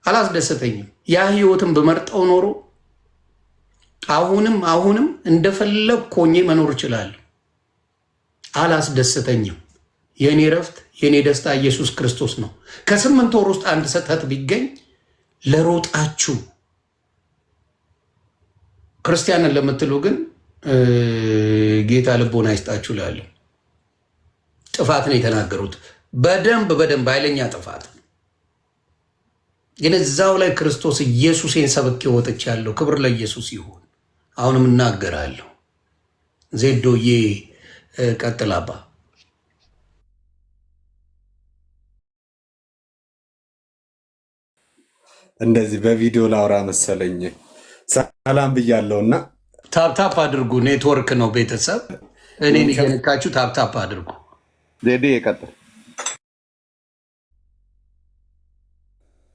አላስደሰተኝም። ያ ህይወትን በመርጠው ኖሮ አሁንም እንደፈለግ ኮኜ መኖር እችላለሁ። አላስደሰተኝም። የእኔ ረፍት የእኔ ደስታ ኢየሱስ ክርስቶስ ነው። ከ8 ወር ውስጥ አንድ ስህተት ቢገኝ ለሮጣችሁ ክርስቲያንን ለምትሉ ግን ጌታ ልቦና ይስጣችሁ እላለሁ። ጥፋት ነው የተናገሩት፣ በደንብ ኃይለኛ ጥፋት። ግን እዛው ላይ ክርስቶስ ኢየሱሴን ሰብኬ ወጥቻለሁ። ክብር ለኢየሱስ ይሁን። አሁንም እናገራለሁ። ዜዶዬ ቀጥላባ። እንደዚህ በቪዲዮ ላውራ መሰለኝ። ሰላም ብያለሁና ታፕታፕ አድርጉ። ኔትወርክ ነው ቤተሰብ። እኔን እየነካችሁ ታፕታፕ አድርጉ። ዜዴ ይቀጥል።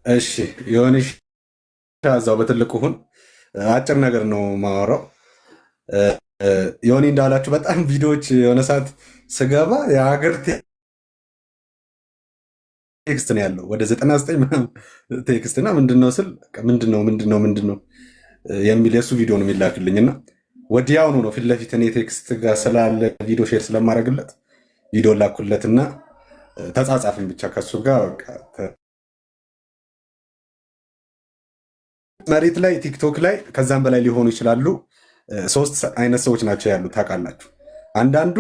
እሺ የሆነሽ እዛው በትልቁ ሁን። አጭር ነገር ነው ማወራው። የሆነ እንዳላችሁ በጣም ቪዲዮዎች የሆነ ሰዓት ስገባ የሀገር ቴክስት ነው ያለው ወደ 99 ምናምን ቴክስት እና ምንድነው ስል ምንድነው የሚል የሱ ቪዲዮ ነው የሚላክልኝና ወዲያውኑ ነው ፊት ለፊት እኔ ቴክስት ጋር ስላለ ቪዲዮ ሼር ስለማድረግለት ቪዲዮ ላኩለትና ተጻጻፍን ብቻ ከሱ ጋር መሬት ላይ ቲክቶክ ላይ ከዛም በላይ ሊሆኑ ይችላሉ። 3 አይነት ሰዎች ናቸው ያሉ ታውቃላችሁ። አንዳንዱ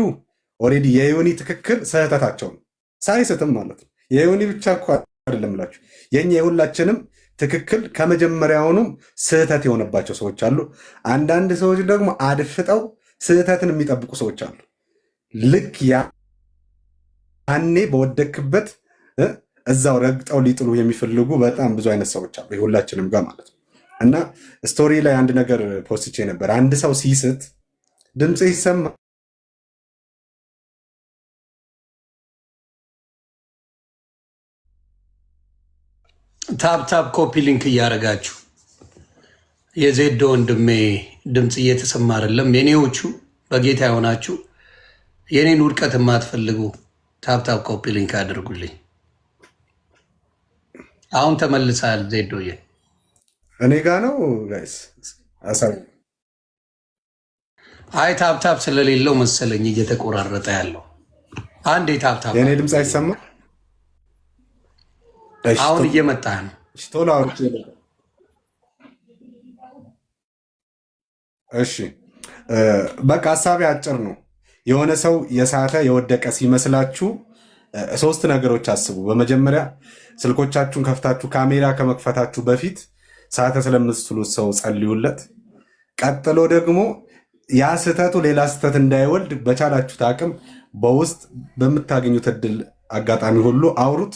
ኦሬዲ የዮኒ ትክክል ስህተታቸው ነው ሳይስትም ማለት ነው። የዮኒ ብቻ እኮ አይደለም እላችሁ የኛ የሁላችንም ትክክል ከመጀመሪያውኑም ስህተት የሆነባቸው ሰዎች አሉ። አንዳንድ ሰዎች ደግሞ አድፍጠው ስህተትን የሚጠብቁ ሰዎች አሉ። ልክ ያኔ በወደክበት እዛው ረግጠው ሊጥሉ የሚፈልጉ በጣም ብዙ አይነት ሰዎች አሉ የሁላችንም ጋር ማለት ነው። እና ስቶሪ ላይ አንድ ነገር ፖስቼ ነበር። አንድ ሰው ሲስት ድምፅ ይሰማ ታፕታፕ ኮፒ ሊንክ እያደረጋችሁ የዜዶ ወንድሜ ድምፅ እየተሰማ አይደለም። የኔዎቹ በጌታ የሆናችሁ የኔን ውድቀት የማትፈልጉ ታፕታፕ ኮፒ ሊንክ አድርጉልኝ። አሁን ተመልሳል ዜዶዬ። እኔ ጋ ነው ጋይስ። አይ ታፕታፕ ስለሌለው መሰለኝ እየተቆራረጠ ያለው። አንዴ ታፕታፕ የኔ ድምፅ አይሰማ። አሁን እየመጣ ነው። ቶሎ አውርቼ ነበር። እሺ በቃ ሀሳቤ አጭር ነው። የሆነ ሰው የሳተ የወደቀ ሲመስላችሁ 3 ነገሮች አስቡ። በመጀመሪያ ስልኮቻችሁን ከፍታችሁ ካሜራ ከመክፈታችሁ በፊት ሳተ ስለምትሉት ሰው ጸልዩለት። ቀጥሎ ደግሞ ያ ስህተቱ ሌላ ስህተት እንዳይወልድ በቻላችሁት አቅም በውስጥ በምታገኙት እድል አጋጣሚ ሁሉ አውሩት።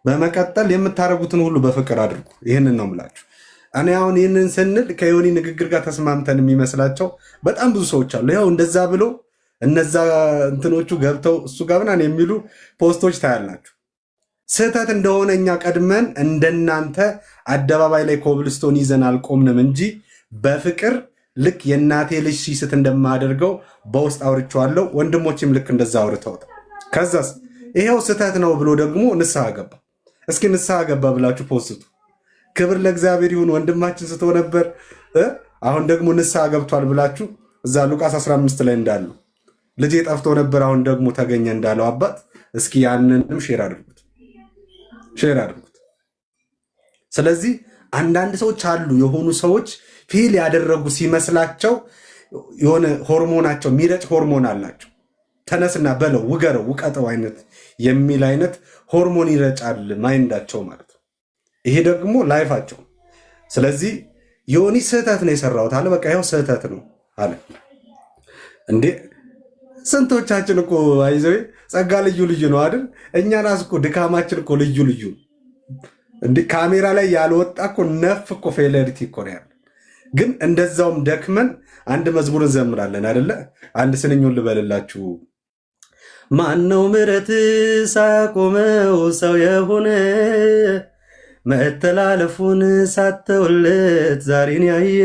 በመቀጠል የምታደርጉትን ሁሉ በፍቅር አድርጉ። ይህንን ነው የምላችሁ። እኔ አሁን ይህንን ስንል ከዮኒ ንግግር ጋር ተስማምተን የሚመስላቸው በጣም ብዙ ሰዎች አሉ። ያው እንደዛ ብሎ እነዛ እንትኖቹ ገብተው እሱ ጋር ምናምን የሚሉ ፖስቶች ታያላችሁ። ስህተት እንደሆነ እኛ ቀድመን እንደናንተ አደባባይ ላይ ኮብልስቶን ይዘን አልቆምንም እንጂ በፍቅር ልክ የእናቴ ልጅ ሲስት እንደማደርገው በውስጥ አውርቼዋለሁ። ወንድሞችም ልክ እንደዛ አውርተውት ከዛስ ይሄው ስህተት ነው ብሎ ደግሞ ንስሐ ገባ። እስኪ ንስሐ ገባ ብላችሁ ፖስቱ። ክብር ለእግዚአብሔር ይሁን። ወንድማችን ስቶ ነበር አሁን ደግሞ ንስሐ ገብቷል ብላችሁ እዛ ሉቃስ 15 ላይ እንዳሉ ልጄ ጠፍቶ ነበር አሁን ደግሞ ተገኘ እንዳለው አባት እስኪ ያንንም ሼር አድርጉት። ስለዚህ አንዳንድ ሰዎች አሉ የሆኑ ሰዎች ፊል ያደረጉ ሲመስላቸው የሆነ ሆርሞናቸው የሚረጭ ሆርሞን አላቸው። ተነስና በለው ውገረው ውቀጠው አይነት የሚል አይነት ሆርሞን ይረጫል ማይንዳቸው ማለት ነው። ይሄ ደግሞ ላይፋቸው። ስለዚህ ዮኒ ስህተት ነው የሰራሁት አለ። በቃ ይኸው ስህተት ነው አለ። እንዴ ስንቶቻችን እኮ አይዘው ጸጋ ልዩ ነው አይደል? እኛ ራስ እኮ ድካማችን እኮ ልዩ እንዴ ካሜራ ላይ ያልወጣ እኮ ነፍ እኮ ፌለሪቲ እኮ ነው ያለ። ግን እንደዛውም ደክመን አንድ መዝሙር እንዘምራለን አይደለ? አንድ ስንኙን ልበልላችሁ። ማነው ምሕረት ሳያቆመው ሰው የሆነ መተላለፉን ሳተውለት ዛሬን ያየ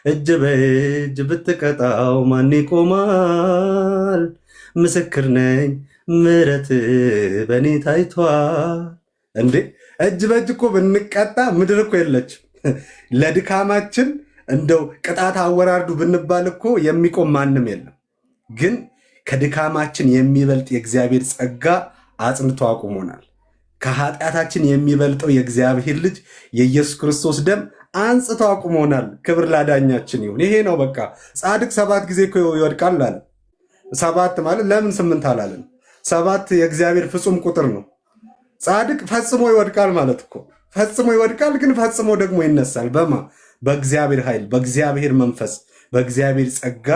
እጅ በእጅ ብትቀጣው ማን ይቆማል? ምስክር ነኝ ምሕረት በእኔ ታይቷል። እንዴ እጅ በእጅ እኮ ብንቀጣ ምድር እኮ የለችም። ለድካማችን እንደው ቅጣት አወራርዱ ብንባል እኮ የሚቆም ማንም የለም። ግን ከድካማችን የሚበልጥ የእግዚአብሔር ጸጋ አጽንቶ አቁሞናል። ከኃጢአታችን የሚበልጠው የእግዚአብሔር ልጅ የኢየሱስ ክርስቶስ ደም አንጽቶ አቁሞናል። ክብር ላዳኛችን ይሁን። ይሄ ነው በቃ። ጻድቅ 7 ጊዜ እኮ ይወድቃል አለ። 7 ማለት ለምን 8 አላለን? 7 የእግዚአብሔር ፍጹም ቁጥር ነው። ጻድቅ ፈጽሞ ይወድቃል ማለት እኮ ፈጽሞ ይወድቃል፣ ግን ፈጽሞ ደግሞ ይነሳል። በማ በእግዚአብሔር ኃይል፣ በእግዚአብሔር መንፈስ፣ በእግዚአብሔር ጸጋ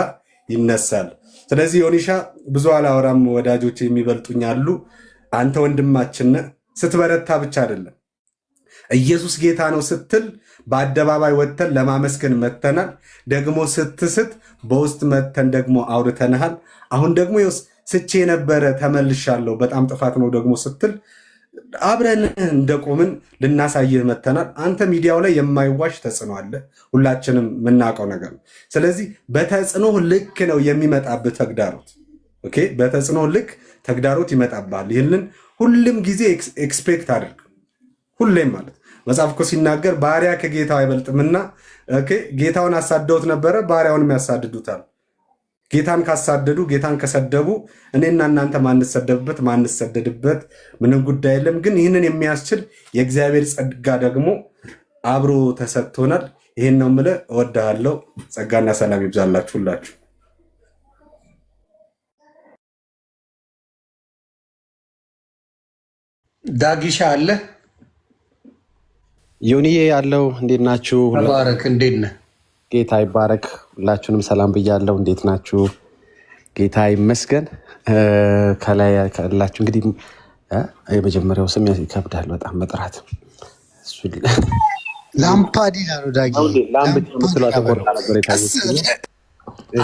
ይነሳል። ስለዚህ ዮኒሻ ብዙ አላወራም፣ ወዳጆች የሚበልጡኝ አሉ። አንተ ወንድማችን ስትበረታ ብቻ አይደለም ኢየሱስ ጌታ ነው ስትል በአደባባይ ወጥተን ለማመስገን መተናል። ደግሞ ስትስት በውስጥ መተን ደግሞ አውርተንሃል። አሁን ደግሞ ስቼ ነበረ ተመልሻለሁ፣ በጣም ጥፋት ነው ደግሞ ስትል አብረን እንደቆምን ልናሳይህ መተናል። አንተ ሚዲያው ላይ የማይዋሽ ተጽዕኖ አለ፣ ሁላችንም የምናውቀው ነገር ነው። ስለዚህ በተጽዕኖ ልክ ነው የሚመጣብህ ተግዳሮት። ኦኬ፣ በተጽዕኖ ልክ ተግዳሮት ይመጣብሃል። ይህንን ሁሉም ጊዜ ኤክስፔክት አድርግ። ሁሌም ማለት መጽሐፍ እኮ ሲናገር ባሪያ ከጌታው አይበልጥምና፣ ጌታውን አሳደውት ነበረ፣ ባሪያውንም ያሳድዱታል። ጌታን ካሳደዱ፣ ጌታን ከሰደቡ እኔና እናንተ ማንሰደድበት ምንም ጉዳይ የለም። ግን ይህንን የሚያስችል የእግዚአብሔር ጸጋ ደግሞ አብሮ ተሰጥቶናል። ይህን ነው የምልህ። እወድሃለሁ። ጸጋና ሰላም ይብዛላችሁ ሁላችሁ። ዳጊሻ አለ ዮኒዬ ያለው እንዴት ናችሁ? ተባረክ። እንዴት ነህ? ጌታ ይባረክ። ሁላችሁንም ሰላም ብያለሁ። እንዴት ናችሁ? ጌታ ይመስገን። ከላይ ካላችሁ እንግዲህ የመጀመሪያው ስም ይከብዳል በጣም መጥራት። ላምፓዲና ነው ዳጊ።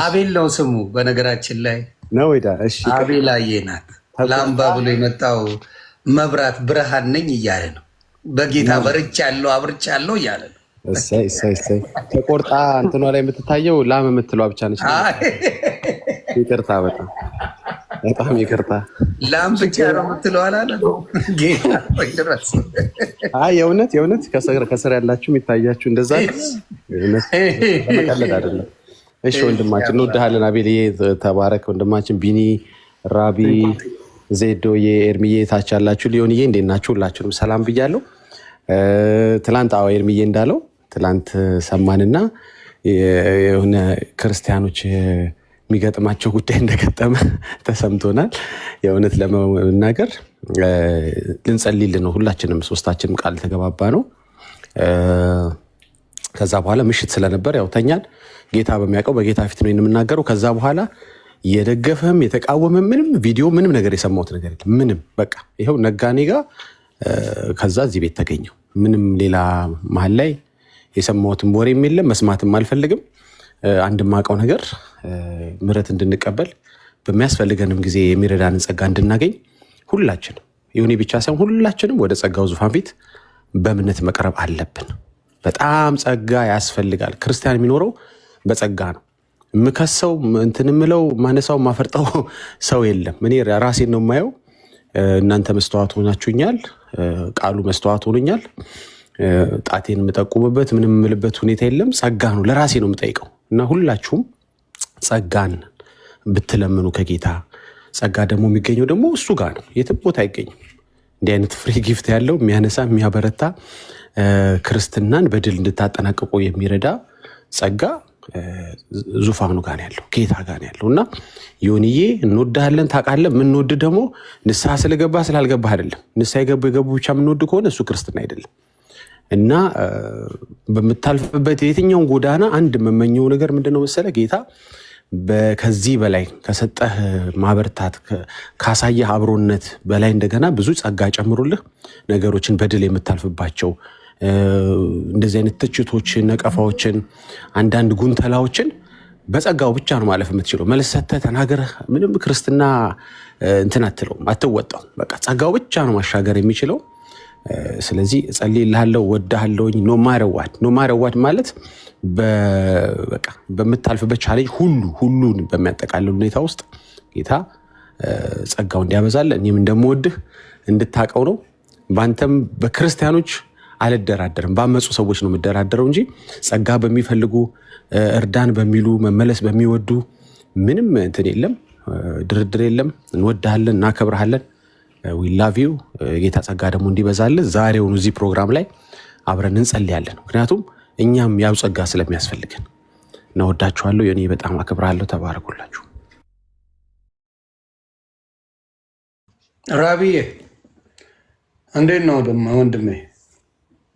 አቤል ነው ስሙ በነገራችን ላይ ነው። አቤል አየናት ላምባ ብሎ የመጣው መብራት ብርሃን ነኝ እያለ ነው። በጌታ በርቻለሁ አብርቻለሁ እያለ ነው። እሰይ እሰይ እሰይ። ተቆርጣ እንትኗ ላይ የምትታየው ላም የምትለዋ ብቻ ነች። ይቅርታ፣ በጣም በጣም ይቅርታ። ላም ብቻ ነው የምትለው አላለ ጌታ ድረስ። የእውነት ከስር ያላችሁ የሚታያችሁ እንደዛ መቀለድ አይደለም። እሺ ወንድማችን እንወድሃለን። አቤልዬ ተባረክ ወንድማችን። ቢኒ፣ ራቢ፣ ዜዶዬ፣ ኤርሚዬ ታች ያላችሁ ሊዮንዬ እንዴት ናችሁ? ሁላችሁንም ሰላም ብያለሁ። ትላንት ኤርሚዬ እንዳለው ትላንት ሰማንና የሆነ ክርስቲያኖች የሚገጥማቸው ጉዳይ እንደገጠመ ተሰምቶናል። የእውነት ለመናገር ልንጸልይል ነው ሁላችንም፣ ሶስታችንም ቃል ተገባባ ነው። ከዛ በኋላ ምሽት ስለነበር ያው ተኛን። ጌታ በሚያውቀው በጌታ ፊት ነው የምናገረው። ከዛ በኋላ የደገፈም የተቃወመም ምንም ቪዲዮ ምንም ነገር የሰማሁት ነገር የለም። ምንም በቃ ይኸው ነጋኔ ጋር ከዛ እዚህ ቤት ተገኘው። ምንም ሌላ መሀል ላይ የሰማሁትም ወሬም የለም፣ መስማትም አልፈልግም። አንድ ማውቀው ነገር ምሕረት እንድንቀበል በሚያስፈልገንም ጊዜ የሚረዳንን ጸጋ እንድናገኝ ሁላችንም ይሁኔ ብቻ ሳይሆን ሁላችንም ወደ ጸጋው ዙፋን ፊት በእምነት መቅረብ አለብን። በጣም ጸጋ ያስፈልጋል። ክርስቲያን የሚኖረው በጸጋ ነው። የምከሰው እንትን የምለው ማነሳው ማፈርጠው ሰው የለም። እኔ ራሴን ነው የማየው። እናንተ መስተዋት ሆናችሁኛል፣ ቃሉ መስተዋት ሆኖኛል። ጣቴን የምጠቁምበት ምንም የምልበት ሁኔታ የለም። ጸጋ ነው፣ ለራሴ ነው የምጠይቀው። እና ሁላችሁም ጸጋን ብትለምኑ ከጌታ ጸጋ ደግሞ የሚገኘው ደግሞ እሱ ጋር ነው፣ የትም ቦታ አይገኝም። እንዲህ አይነት ፍሪ ጊፍት ያለው የሚያነሳ የሚያበረታ ክርስትናን በድል እንድታጠናቅቁ የሚረዳ ጸጋ ዙፋኑ ጋር ያለው ጌታ ጋር ያለው እና ዮኒዬ እንወድሃለን ታውቃለህ። የምንወድ ደግሞ ንስሐ ስለገባ ስላልገባ አይደለም። ንስሐ የገቡ ብቻ የምንወድ ከሆነ እሱ ክርስትና አይደለም። እና በምታልፍበት የትኛውን ጎዳና አንድ የምመኘው ነገር ምንድነው መሰለ? ጌታ ከዚህ በላይ ከሰጠህ ማበርታት ካሳየህ አብሮነት በላይ እንደገና ብዙ ጸጋ ጨምሩልህ ነገሮችን በድል የምታልፍባቸው እንደዚህ አይነት ትችቶችን፣ ነቀፋዎችን፣ አንዳንድ ጉንተላዎችን በጸጋው ብቻ ነው ማለፍ የምትችለው። መልስ ሰተህ ተናገረህ ምንም ክርስትና እንትን አትለውም፣ አትወጣው። በቃ ጸጋው ብቻ ነው ማሻገር የሚችለው። ስለዚህ እጸልይልሃለሁ፣ ወድሃለሁኝ። ኖ ማረዋድ ማለት በቃ በምታልፍበት ቻሌንጅ ሁሉን በሚያጠቃልል ሁኔታ ውስጥ ጌታ ጸጋው እንዲያበዛልህ እኔም እንደምወድህ እንድታቀው ነው። ባንተም በክርስቲያኖች አልደራደርም። ባመጹ ሰዎች ነው የምደራደረው እንጂ ጸጋ በሚፈልጉ እርዳን በሚሉ መመለስ በሚወዱ ምንም እንትን የለም፣ ድርድር የለም። እንወድሃለን፣ እናከብርሃለን። ዊ ላቭ ዩ። ጌታ ጸጋ ደግሞ እንዲበዛልን ዛሬውን እዚህ ፕሮግራም ላይ አብረን እንጸልያለን። ምክንያቱም እኛም ያው ጸጋ ስለሚያስፈልገን እናወዳችኋለሁ። የኔ በጣም አከብራለሁ። ተባረኩላችሁ። ራቢዬ እንዴት ነው ደግሞ ወንድሜ?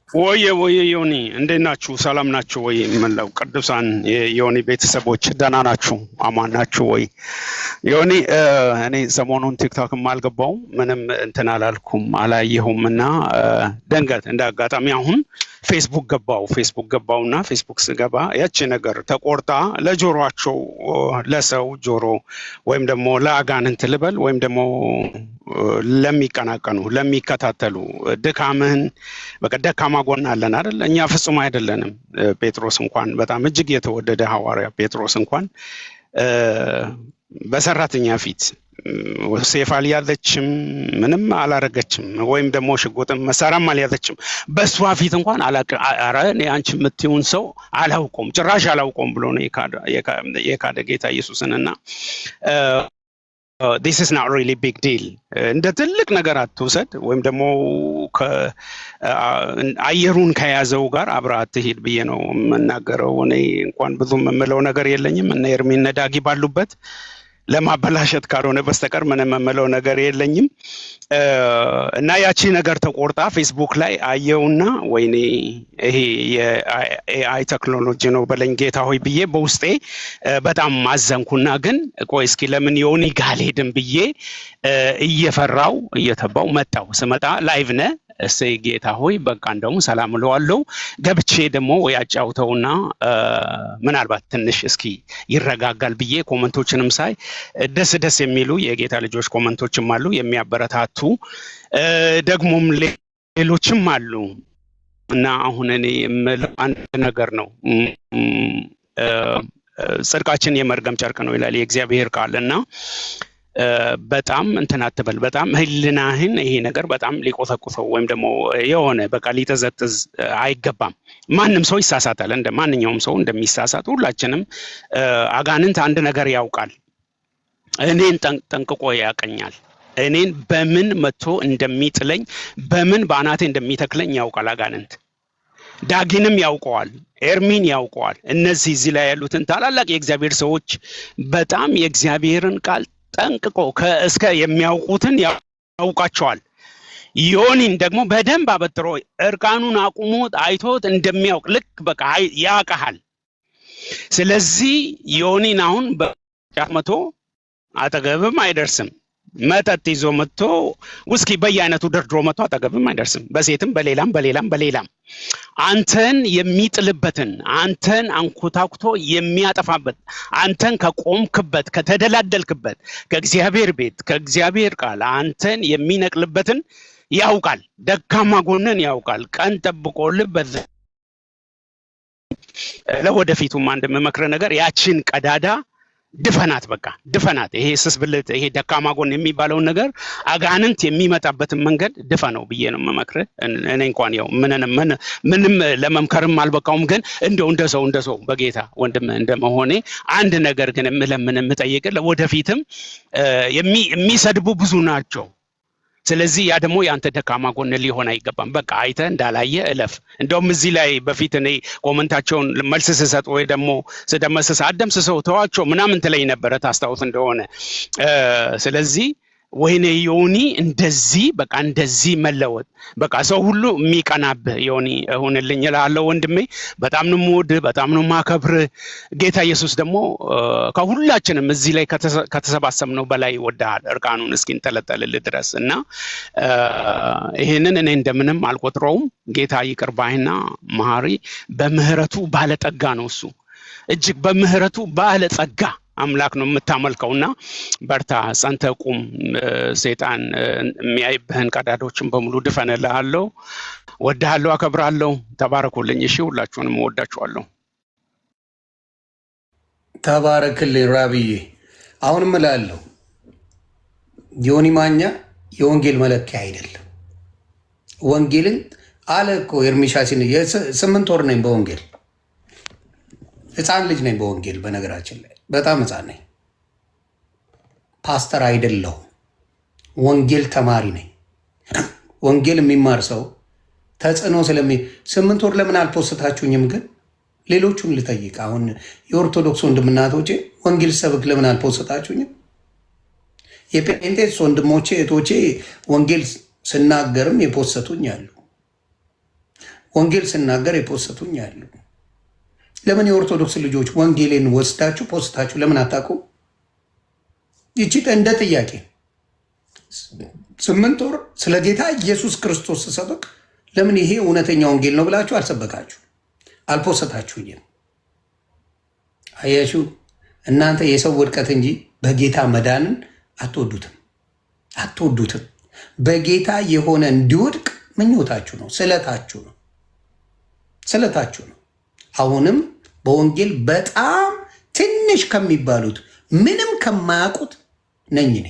ወየ ዮኒ እንዴት ናችሁ? ሰላም ናችሁ ወይ? መላው ቅዱሳን የዮኒ ቤተሰቦች ደህና ናችሁ? አማን ናችሁ ወይ? ዮኒ እኔ ሰሞኑን ቲክቶክም አልገባውም ምንም እንትን አላልኩም አላየሁም እና ደንገት እንደ አጋጣሚ አሁን ፌስቡክ ገባውና ፌስቡክ ስገባ ያቺ ነገር ተቆርጣ ለጆሮአቸው ለሰው ጆሮ ወይም ደግሞ ለአጋንንት ልበል ወይም ደግሞ ለሚቀናቀኑ ለሚከታተሉ ድካምህን በቃ ደካማ ጎን አለን አይደል? እኛ ፍጹም አይደለንም። ጴጥሮስ እንኳን በጣም እጅግ የተወደደ ሐዋርያ ጴጥሮስ እንኳን በሰራተኛ ፊት ሴፍ አልያዘችም፣ ምንም አላረገችም፣ ወይም ደግሞ ሽጉጥም መሳሪያም አልያዘችም። በሷ ፊት እንኳን ኧረ እኔ አንቺ የምትይውን ሰው አላውቀውም ጭራሽ አላውቀውም ብሎ ነው የካደ ጌታ ኢየሱስንና this is not really big deal እንደ ትልቅ ነገር አትውሰድ፣ ወይም ደግሞ አየሩን ከያዘው ጋር አብረህ አትሂድ ብዬ ነው የምናገረው። እኔ እንኳን ብዙም የምለው ነገር የለኝም እና ኤርሚን ዳጊ ባሉበት ለማበላሸት ካልሆነ በስተቀር ምንም የምለው ነገር የለኝም። እና ያቺ ነገር ተቆርጣ ፌስቡክ ላይ አየውና ወይኔ ይሄ የኤአይ ቴክኖሎጂ ነው በለኝ ጌታ ሆይ ብዬ በውስጤ በጣም ማዘንኩና ግን ቆይ እስኪ ለምን ዮኒ ጋር አልሄድም ብዬ እየፈራው እየተባው መጣው። ስመጣ ላይቭ ነህ እሰይ ጌታ ሆይ በቃ እንደውም ሰላም እለዋለሁ። ገብቼ ደግሞ ያጫውተውና ምናልባት ትንሽ እስኪ ይረጋጋል ብዬ ኮመንቶችንም ሳይ ደስ የሚሉ የጌታ ልጆች ኮመንቶችም አሉ የሚያበረታቱ ደግሞም ሌሎችም አሉ እና አሁን እኔ የምለው አንድ ነገር ነው። ጽድቃችን የመርገም ጨርቅ ነው ይላል የእግዚአብሔር ቃልና በጣም እንትን አትበል። በጣም ህልናህን ይሄ ነገር በጣም ሊቆሰቁሰው ወይም ደግሞ የሆነ በቃ ሊተዘጥዝ አይገባም። ማንም ሰው ይሳሳታል፣ እንደ ማንኛውም ሰው እንደሚሳሳት ሁላችንም። አጋንንት አንድ ነገር ያውቃል፣ እኔን ጠንቅቆ ያቀኛል። እኔን በምን መጥቶ እንደሚጥለኝ በምን በአናቴ እንደሚተክለኝ ያውቃል አጋንንት። ዳጊንም ያውቀዋል፣ ኤርሚን ያውቀዋል። እነዚህ እዚህ ላይ ያሉትን ታላላቅ የእግዚአብሔር ሰዎች በጣም የእግዚአብሔርን ቃል ጠንቅቆ ከእስከ የሚያውቁትን ያውቃቸዋል። ዮኒን ደግሞ በደንብ አበጥሮ እርቃኑን አቁሞት አይቶት እንደሚያውቅ ልክ በቃ ያውቃል። ስለዚህ ዮኒን አሁን በጫት መቶ አጠገብም አይደርስም። መጠጥ ይዞ መጥቶ ውስኪ በየአይነቱ ደርድሮ መጥቶ አጠገብም አይደርስም። በሴትም በሌላም አንተን የሚጥልበትን አንተን አንኮታኩቶ የሚያጠፋበት አንተን ከቆምክበት ከተደላደልክበት ከእግዚአብሔር ቤት ከእግዚአብሔር ቃል አንተን የሚነቅልበትን ያውቃል። ደካማ ጎንን ያውቃል። ቀን ጠብቆ ልበት ለወደፊቱም አንድ የምመክረው ነገር ያችን ቀዳዳ ድፈናት፣ በቃ ድፈናት። ይሄ ስስብልት ይሄ ደካማ ጎን የሚባለውን ነገር አጋንንት የሚመጣበትን መንገድ ድፈነው ብዬ ነው የምመክርህ። እኔ እንኳን ያው ምንም ለመምከርም አልበቃውም፣ ግን እንደው እንደ ሰው በጌታ ወንድም እንደመሆኔ አንድ ነገር ግን የምጠይቅህ ለወደፊትም የሚሰድቡ ብዙ ናቸው። ስለዚህ ያ ደግሞ ያንተ ደካማ ጎን ሊሆን አይገባም። በቃ አይተህ እንዳላየ እለፍ። እንደውም እዚህ ላይ በፊት እኔ ኮመንታቸውን መልስ ስሰጥ ወይ ደግሞ ስደመስስ አደምስሰው ተዋቸው ምናምን ትለኝ ነበረ ታስታውስ እንደሆነ። ስለዚህ ወይኔ ዮኒ እንደዚህ በቃ እንደዚህ መለወጥ በቃ ሰው ሁሉ የሚቀናብህ ዮኒ እሆንልኝ እላለሁ ወንድሜ። በጣም ነው የምወድህ፣ በጣም ነው የማከብርህ። ጌታ ኢየሱስ ደግሞ ከሁላችንም እዚህ ላይ ከተሰባሰብነው በላይ ይወድሃል እርቃኑን እስኪንጠለጠልልህ ድረስ እና ይሄንን እኔ እንደምንም አልቆጥረውም። ጌታ ይቅር ባይና መሐሪ በምህረቱ ባለጠጋ ነው። እሱ እጅግ በምህረቱ ባለጸጋ አምላክ ነው የምታመልከውና በርታ፣ ጸንተህ ቁም። ሰይጣን የሚያይብህን ቀዳዳዎችን በሙሉ ድፈንልሃለሁ። ወድሃለሁ፣ አከብራለሁ። ተባረኩልኝ። እሺ፣ ሁላችሁንም ወዳችኋለሁ። ተባረክልኝ ራብዬ። አሁንም እላለሁ ዮኒ ማኛ የወንጌል መለኪያ አይደለም። ወንጌልን አለ እኮ ኤርሚሻሲን 8 ወር ነኝ በወንጌል ህፃን ልጅ ነኝ በወንጌል በነገራችን ላይ በጣም ህፃን ነኝ። ፓስተር አይደለሁም፣ ወንጌል ተማሪ ነኝ። ወንጌል የሚማር ሰው ተጽዕኖ 8 ወር ለምን አልፖስታችሁኝም? ግን ሌሎቹን ልጠይቅ። አሁን የኦርቶዶክስ ወንድምናቶቼ ወንጌል ሰብክ ለምን አልፖስታችሁኝም? የጴንጤስ ወንድሞቼ እህቶቼ ወንጌል ስናገርም የፖሰቱኝ አሉ። ወንጌል ስናገር የፖሰቱኝ አሉ። ለምን የኦርቶዶክስ ልጆች ወንጌልን ወስዳችሁ ፖስታችሁ ለምን አታውቁም? ይቺ እንደ ጥያቄ 8 ወር ስለ ጌታ ኢየሱስ ክርስቶስ ስሰብክ ለምን ይሄ እውነተኛ ወንጌል ነው ብላችሁ አልሰበካችሁ አልፖሰታችሁኝም? አያችሁ፣ እናንተ የሰው ውድቀት እንጂ በጌታ መዳንን አትወዱትም። በጌታ የሆነ እንዲወድቅ ምኞታችሁ ነው፣ ስለታችሁ ነው። አሁንም በወንጌል በጣም ትንሽ ከሚባሉት ምንም ከማያውቁት ነኝ እኔ።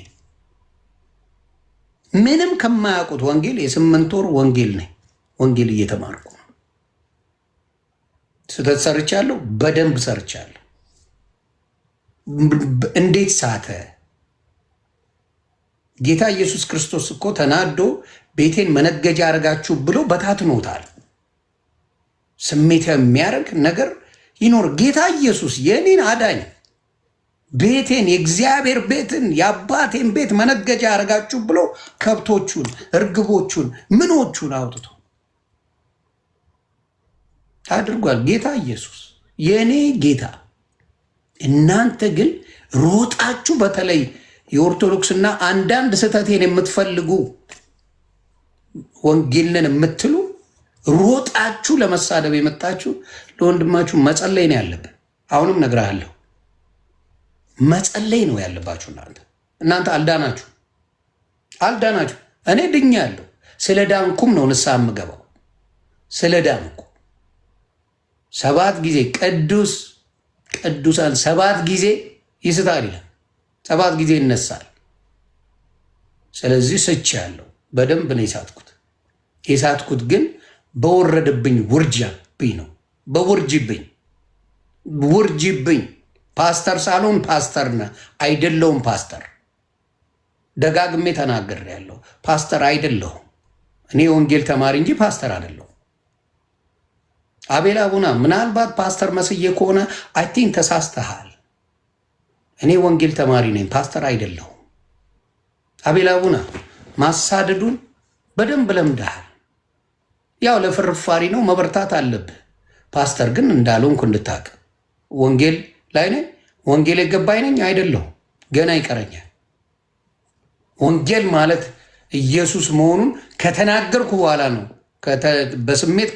ምንም ከማያውቁት ወንጌል የ8 ወር ወንጌል ነኝ። ወንጌል እየተማርኩ ነው። ስህተት ሰርቻለሁ፣ በደንብ ሰርቻለሁ። እንዴት ሳተ? ጌታ ኢየሱስ ክርስቶስ እኮ ተናዶ ቤቴን መነገጃ አድርጋችሁ ብሎ በታትኖታል። ስሜት የሚያደርግ ነገር ይኖር። ጌታ ኢየሱስ የኔን አዳኝ ቤቴን የእግዚአብሔር ቤትን የአባቴን ቤት መነገጃ አድርጋችሁ ብሎ ከብቶቹን፣ እርግቦቹን፣ ምኖቹን አውጥቶ አድርጓል። ጌታ ኢየሱስ የኔ ጌታ። እናንተ ግን ሮጣችሁ በተለይ የኦርቶዶክስና አንዳንድ ስህተቴን የምትፈልጉ ወንጌልን የምትሉ ሮጣችሁ ለመሳደብ የመጣችሁ ለወንድማችሁ መጸለይ ነው ያለብን። አሁንም እነግርሃለሁ፣ መጸለይ ነው ያለባችሁ። እናንተ አልዳናችሁ። እኔ ድኛለሁ። ስለ ዳንኩም ነው ንስሐ የምገባው። ስለ ዳንኩ 7 ጊዜ ቅዱሳን 7 ጊዜ ይስታል ይላል፣ 7 ጊዜ ይነሳል። ስለዚህ ስቻለሁ። በደንብ ነው የሳትኩት ግን በወረደብኝ ውርጃብኝ ነው። ውርጅብኝ ፓስተር ሳልሆን ፓስተርና አይደለሁም። ፓስተር ደጋግሜ ተናግሬያለሁ። ፓስተር አይደለሁም። እኔ ወንጌል ተማሪ እንጂ ፓስተር አይደለሁም። አቤል አቡና ምናልባት ፓስተር መስዬ ከሆነ አይ ቲንክ ተሳስተሃል። እኔ ወንጌል ተማሪ ነኝ፣ ፓስተር አይደለሁም። አቤል አቡና ማሳደዱን በደንብ ለምደሃል። ያው ለፍርፋሪ ነው፣ መበርታት አለብህ። ፓስተር ግን እንዳልሆንኩ እንድታውቅ። ወንጌል ላይ ነኝ፣ ወንጌል የገባኝ ነኝ አይደለሁም፣ ገና ይቀረኛል። ወንጌል ማለት ኢየሱስ መሆኑን ከተናገርኩ በኋላ ነው፣ በስሜት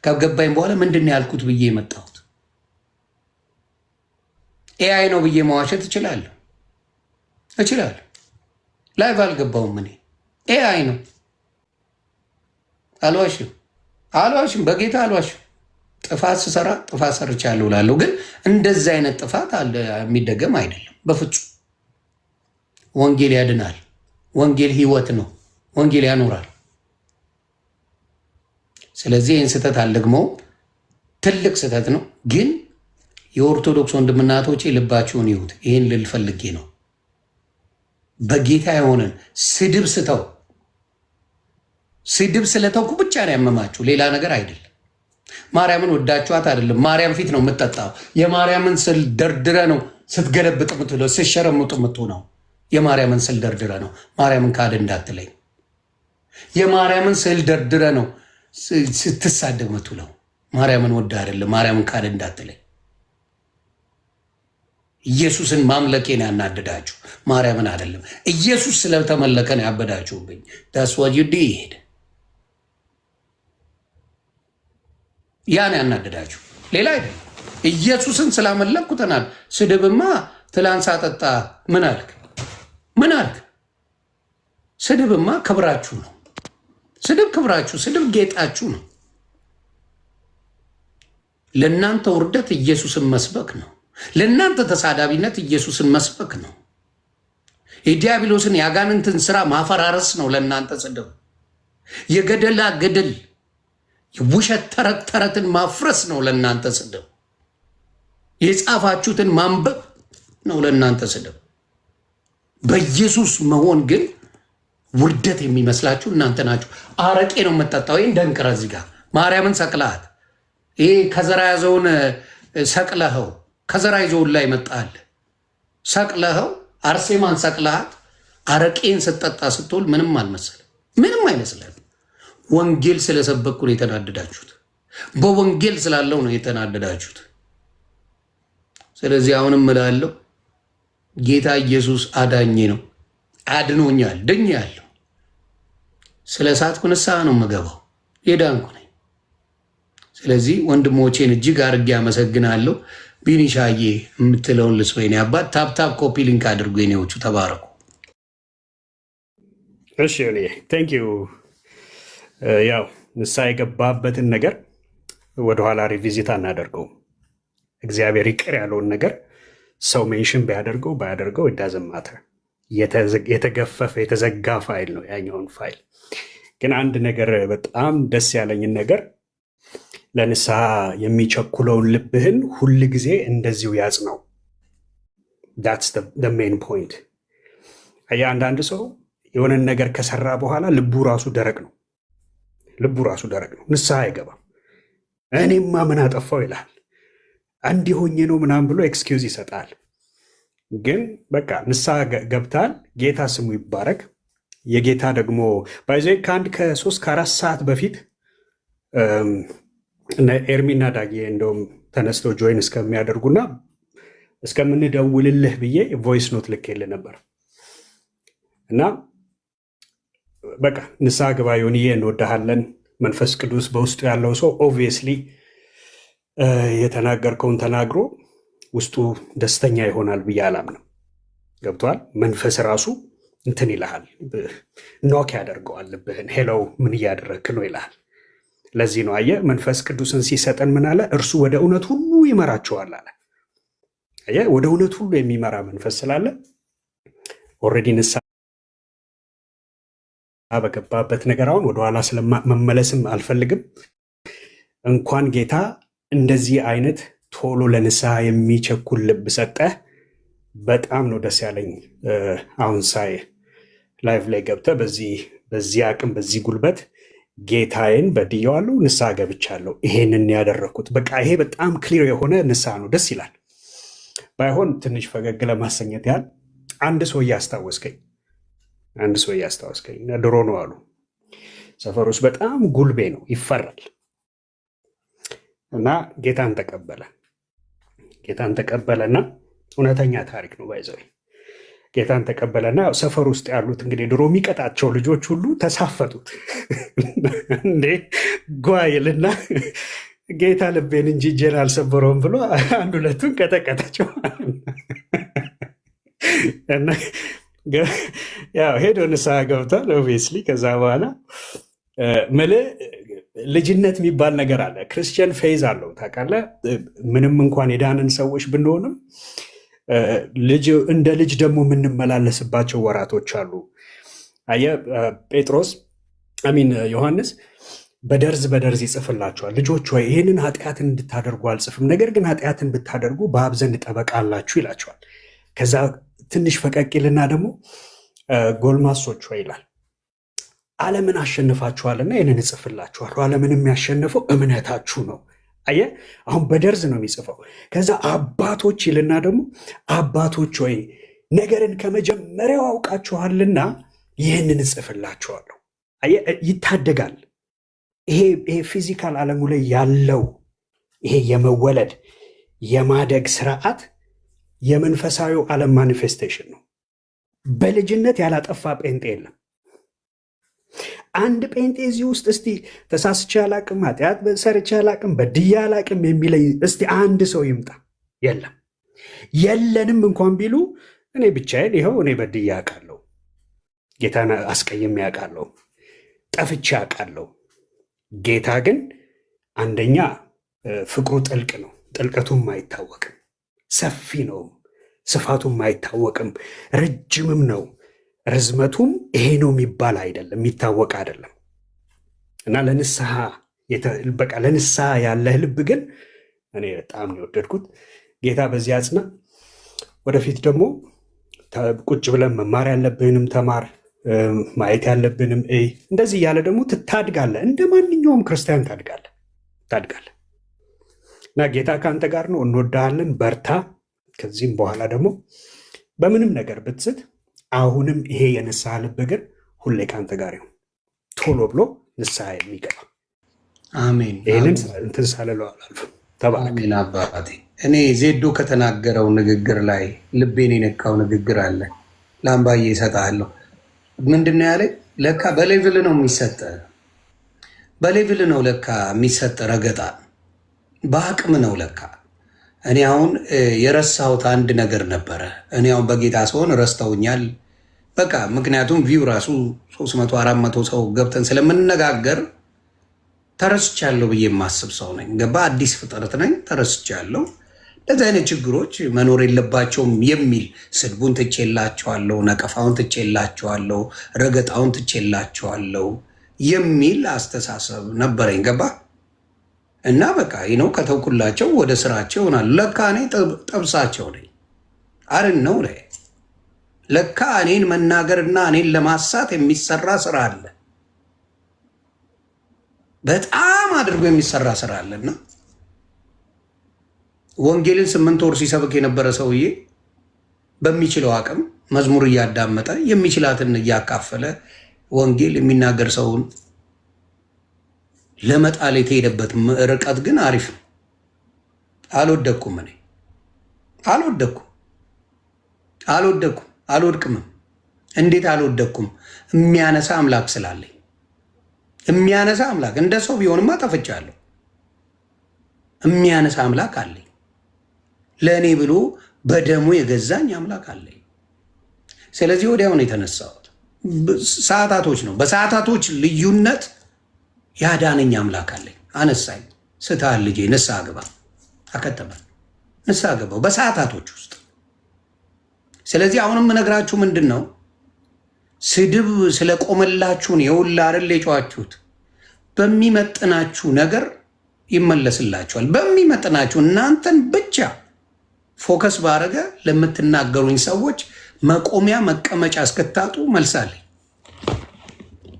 ከገባኝ በኋላ ምንድን ነው ያልኩት ብዬ የመጣሁት። ኤአይ ነው ብዬ መዋሸት እችላለሁ። ላይቭ አልገባውም። እኔ ኤአይ ነው አልዋሽም፣ በጌታ አልዋሽም። ጥፋት ስሰራ ጥፋት ሰርቻለሁ እላለሁ፣ ግን እንደዚህ አይነት ጥፋት የሚደገም አይደለም በፍጹም። ወንጌል ያድናል። ወንጌል ሕይወት ነው። ወንጌል ያኖራል። ስለዚህ ይህን ስህተት አልደግመውም። ትልቅ ስህተት ነው፣ ግን የኦርቶዶክስ ወንድምናቶቼ ልባችሁን ይሁት። ይህን ልል ፈልጌ ነው። በጌታ የሆነን ስድብ ስለተውኩ ብቻ ነው ያመማችሁ፣ ሌላ ነገር አይደለም። ማርያምን ወዳችኋት አይደለም። ማርያም ፊት ነው የምትጠጣው። የማርያምን ስዕል ደርድረ ነው ስትገለብጥ የምትውለው፣ ስትሸረምጡ የምትሆነው። የማርያምን ስዕል ደርድረ ነው። ማርያምን ካድ እንዳትለኝ። የማርያምን ስዕል ደርድረ ነው ስትሳደብ የምትውለው። ማርያምን ወዳ አይደለም። ማርያምን ካድ እንዳትለኝ። ኢየሱስን ማምለኬን ያናደዳችሁ ማርያምን አይደለም። ኢየሱስ ስለተመለከ ነው ያበዳችሁብኝ። ዳስዋጅ ይሄድ ያን ያናደዳችሁ ሌላ አይደለም። ኢየሱስን ስላመለኩ ተናል። ስድብማ ትላንት ሳጠጣ ምን አልክ? ስድብማ ክብራችሁ ነው። ስድብ ክብራችሁ፣ ስድብ ጌጣችሁ ነው። ለእናንተ ውርደት ኢየሱስን መስበክ ነው። ለእናንተ ተሳዳቢነት ኢየሱስን መስበክ ነው። የዲያብሎስን የአጋንንትን ስራ ማፈራረስ ነው ለእናንተ ስድብ። የገደላ ገደል ውሸት ተረት ተረትን ማፍረስ ነው ለእናንተ ስድብ። የጻፋችሁትን ማንበብ ነው ለእናንተ ስድብ። በኢየሱስ መሆን ግን ውርደት የሚመስላችሁ እናንተ ናችሁ። አረቄ ነው የምጠጣው። ይህ እንደንቅረ እዚህ ጋር ማርያምን ሰቅለሃት፣ ይሄ ከዘራ ያዘውን ሰቅለኸው፣ ከዘራ ይዘውን ላይ መጣል ሰቅለኸው፣ አርሴማን ሰቅለሃት፣ አረቄን ስጠጣ ስትውል ምንም አልመሰለም፣ ምንም አይመስለም። ወንጌል ስለሰበኩ ነው የተናደዳችሁት። በወንጌል ስላለው ነው የተናደዳችሁት። ስለዚህ አሁንም እላለሁ ጌታ ኢየሱስ አዳኜ ነው፣ አድኖኛል፣ ድኛለሁ። ስለ ሳትኩ ንስሐ ነው የምገባው፣ የዳንኩ ነኝ። ስለዚህ ወንድሞቼን እጅግ አድርጌ አመሰግናለሁ። ቢኒሻዬ የምትለውን ልስወይኔ አባት ታፕታፕ ኮፒ ሊንክ አድርጎ የኔዎቹ ተባረኩ። እሺ ቴንክ ዩ። ያው ንስሐ የገባበትን ነገር ወደኋላ ሪቪዚት አናደርገውም። እግዚአብሔር ይቅር ያለውን ነገር ሰው ሜንሽን ቢያደርገው ባያደርገው it ማተር። የተገፈፈ የተዘጋ ፋይል ነው ያኛውን ፋይል። ግን አንድ ነገር በጣም ደስ ያለኝን ነገር ለንስሐ የሚቸኩለውን ልብህን ሁል ጊዜ እንደዚሁ ያጽናው። that's the main point። አንዳንድ ሰው የሆነን ነገር ከሰራ በኋላ ልቡ ራሱ ደረቅ ነው፣ ንስሐ አይገባም። እኔማ ምን አጠፋው ይላል፣ እንዲህ ሆኜ ነው ምናምን ብሎ ኤክስኪውዝ ይሰጣል። ግን በቃ ንስሐ ገብታል። ጌታ ስሙ ይባረክ። የጌታ ደግሞ ባይዘ ከ3 ከ4 ሰዓት በፊት ኤርሚና ዳጌ እንደውም ተነስተው ጆይን እስከሚያደርጉና እስከምንደውልልህ ብዬ ቮይስ ኖት ልኬልህ ነበር እና በቃ ንስሐ ግባ ዮኒዬ፣ እንወዳሃለን። መንፈስ ቅዱስ በውስጡ ያለው ሰው ኦብቪየስሊ የተናገርከውን ተናግሮ ውስጡ ደስተኛ ይሆናል ብዬ አላምንም። ገብቷል? መንፈስ ራሱ እንትን ይልሃል፣ ኖክ ያደርገዋል ልብህን። ሄለው ምን እያደረግክ ነው ይልሃል። ለዚህ ነው አየህ መንፈስ ቅዱስን ሲሰጠን ምን አለ? እርሱ ወደ እውነት ሁሉ ይመራቸዋል አለ። አየህ ወደ እውነት ሁሉ የሚመራ መንፈስ ስላለ ኦልሬዲ ንስሐ በገባበት ነገር አሁን ወደኋላ ስለመመለስም አልፈልግም። እንኳን ጌታ እንደዚህ አይነት ቶሎ ለንስሐ የሚቸኩል ልብ ሰጠህ። በጣም ነው ደስ ያለኝ። አሁን ሳይ ላይቭ ላይ ገብተህ በዚህ አቅም በዚህ ጉልበት ጌታዬን በድዬዋለሁ፣ ንስሐ ገብቻለሁ፣ ይሄንን ያደረግኩት በቃ ይሄ በጣም ክሊር የሆነ ንስሐ ነው። ደስ ይላል። ባይሆን ትንሽ ፈገግ ለማሰኘት ያህል አንድ ሰው እያስታወስከኝ ድሮ ነው አሉ ሰፈር ውስጥ በጣም ጉልቤ ነው፣ ይፈራል እና ጌታን ተቀበለና እውነተኛ ታሪክ ነው ባይዘው ጌታን ተቀበለና ሰፈር ውስጥ ያሉት እንግዲህ ድሮ የሚቀጣቸው ልጆች ሁሉ ተሳፈጡት። እንዴ ጓይልና ጌታ ልቤን እንጂ እጄን አልሰበረውም ብሎ አንድ ሁለቱን ቀጠቀጣቸው። ያው ሄዶ ንስሐ ገብቷል ኦብቪየስሊ። ከዛ በኋላ ልጅነት የሚባል ነገር አለ። ክርስቲያን ፌዝ አለው ታውቃለህ። ምንም እንኳን የዳንን ሰዎች ብንሆንም እንደ ልጅ ደግሞ የምንመላለስባቸው ወራቶች አሉ። አየህ ዮሐንስ በደርዝ ይጽፍላቸዋል። ልጆች ወይ ይህንን ኃጢአትን እንድታደርጉ አልጽፍም፣ ነገር ግን ኃጢአትን ብታደርጉ በአብ ዘንድ ጠበቃ አላችሁ ይላቸዋል። ከዛ ትንሽ ፈቀቂልና ደግሞ ጎልማሶች ወይ ይላል፣ ዓለምን አሸንፋችኋልና ይህንን እጽፍላችኋለሁ። ዓለምን የሚያሸንፈው እምነታችሁ ነው። አየህ አሁን በደርዝ ነው የሚጽፈው። ከዛ አባቶች ይልና ደግሞ አባቶች ወይ ነገርን ከመጀመሪያው አውቃችኋልና ይህንን እጽፍላችኋለሁ። አየህ ይታደጋል። ይሄ ፊዚካል ዓለሙ ላይ ያለው ይሄ የመወለድ የማደግ ስርዓት የመንፈሳዊው ዓለም ማኒፌስቴሽን ነው። በልጅነት ያላጠፋ ጴንጤ የለም። አንድ ጴንጤ እዚህ ውስጥ እስቲ ተሳስቼ አላቅም፣ ኃጢአት ሰርቼ አላቅም፣ በድዬ አላቅም የሚለኝ እስቲ አንድ ሰው ይምጣ። የለም። የለንም እንኳን ቢሉ እኔ ብቻዬን ይኸው እኔ በድዬ አውቃለሁ፣ ጌታን አስቀይሜ አውቃለሁ፣ ጠፍቼ አውቃለሁ። ጌታ ግን አንደኛ ፍቅሩ ጥልቅ ነው፣ ጥልቀቱም አይታወቅም። ሰፊ ነው፣ ስፋቱም አይታወቅም። ረጅምም ነው፣ ርዝመቱም ይሄ ነው የሚባል አይደለም፣ የሚታወቅ አይደለም። እና በቃ ለንስሐ ያለህ ልብ ግን እኔ በጣም ነው የወደድኩት። ጌታ በዚህ አጽና። ወደፊት ደግሞ ቁጭ ብለን መማር ያለብንም ተማር፣ ማየት ያለብንም እንደዚህ እያለ ደግሞ ታድጋለህ። እንደ ማንኛውም ክርስቲያን ታድጋለህ እና ጌታ ከአንተ ጋር ነው። እንወዳሃለን። በርታ። ከዚህም በኋላ ደግሞ በምንም ነገር ብትስት አሁንም ይሄ የንስሐ ልብ ግን ሁሌ ከአንተ ጋር ይሁን፣ ቶሎ ብሎ ንስሐ የሚገባ አሜን። ይህንን እንትን ሳልለው አላልፍም። አሜን አባቴ። እኔ ዜዶ ከተናገረው ንግግር ላይ ልቤን የነካው ንግግር አለ። ለአምባዬ እሰጥሃለሁ። ምንድነው ያለ? ለካ በሌቭል ነው የሚሰጠ፣ በሌቭል ነው ለካ የሚሰጠ ረገጣ፣ በአቅም ነው ለካ። እኔ አሁን የረሳሁት አንድ ነገር ነበረ። እኔ አሁን በጌታ ስሆን ረስተውኛል። በቃ ምክንያቱም ቪው ራሱ 300 400 ሰው ገብተን ስለምንነጋገር ተረስቻለሁ ብዬ የማስብ ሰው ነኝ። ገባ? አዲስ ፍጥረት ነኝ። ተረስቻለሁ። እንደዚህ አይነት ችግሮች መኖር የለባቸውም የሚል ስድቡን ትቼላቸዋለሁ፣ ነቀፋውን ትቼላቸዋለሁ፣ ረገጣውን ትቼላቸዋለሁ የሚል አስተሳሰብ ነበረኝ። ገባ? እና በቃ ነው ከተውኩላቸው ወደ ስራቸው ይሆናል። ለካ እኔ ጠብሳቸው ነኝ። አርን ነው ላይ ለካ እኔን መናገርና እኔን ለማሳት የሚሰራ ስራ አለ። በጣም አድርጎ የሚሰራ ስራ አለና ወንጌልን 8 ወር ሲሰብክ የነበረ ሰውዬ በሚችለው አቅም መዝሙር እያዳመጠ የሚችላትን እያካፈለ ወንጌል የሚናገር ሰውን ለመጣል የተሄደበት ርቀት ግን አሪፍ ነው። አልወደኩም፣ እኔ አልወደኩም፣ አልወድቅምም። እንዴት አልወደኩም? የሚያነሳ አምላክ ስላለኝ። የሚያነሳ አምላክ እንደ ሰው ቢሆንማ ጠፍቻለሁ። የሚያነሳ አምላክ አለኝ። ለእኔ ብሎ በደሙ የገዛኝ አምላክ አለኝ። ስለዚህ ወዲያው ነው የተነሳሁት። ሰዓታቶች ነው፣ በሰዓታቶች ልዩነት ያዳነኝ አምላክ አለኝ። አነሳኝ። ስትሃል ልጄ ንስሐ ግባ፣ አከተመ። ንስሐ ገባው በሰዓታቶች ውስጥ። ስለዚህ አሁንም የምነግራችሁ ምንድን ነው፣ ስድብ ስለቆመላችሁን የውላ አይደል የጨዋችሁት። በሚመጥናችሁ ነገር ይመለስላችኋል። በሚመጥናችሁ እናንተን ብቻ ፎከስ ባረገ ለምትናገሩኝ ሰዎች መቆሚያ መቀመጫ እስክታጡ መልሳለኝ።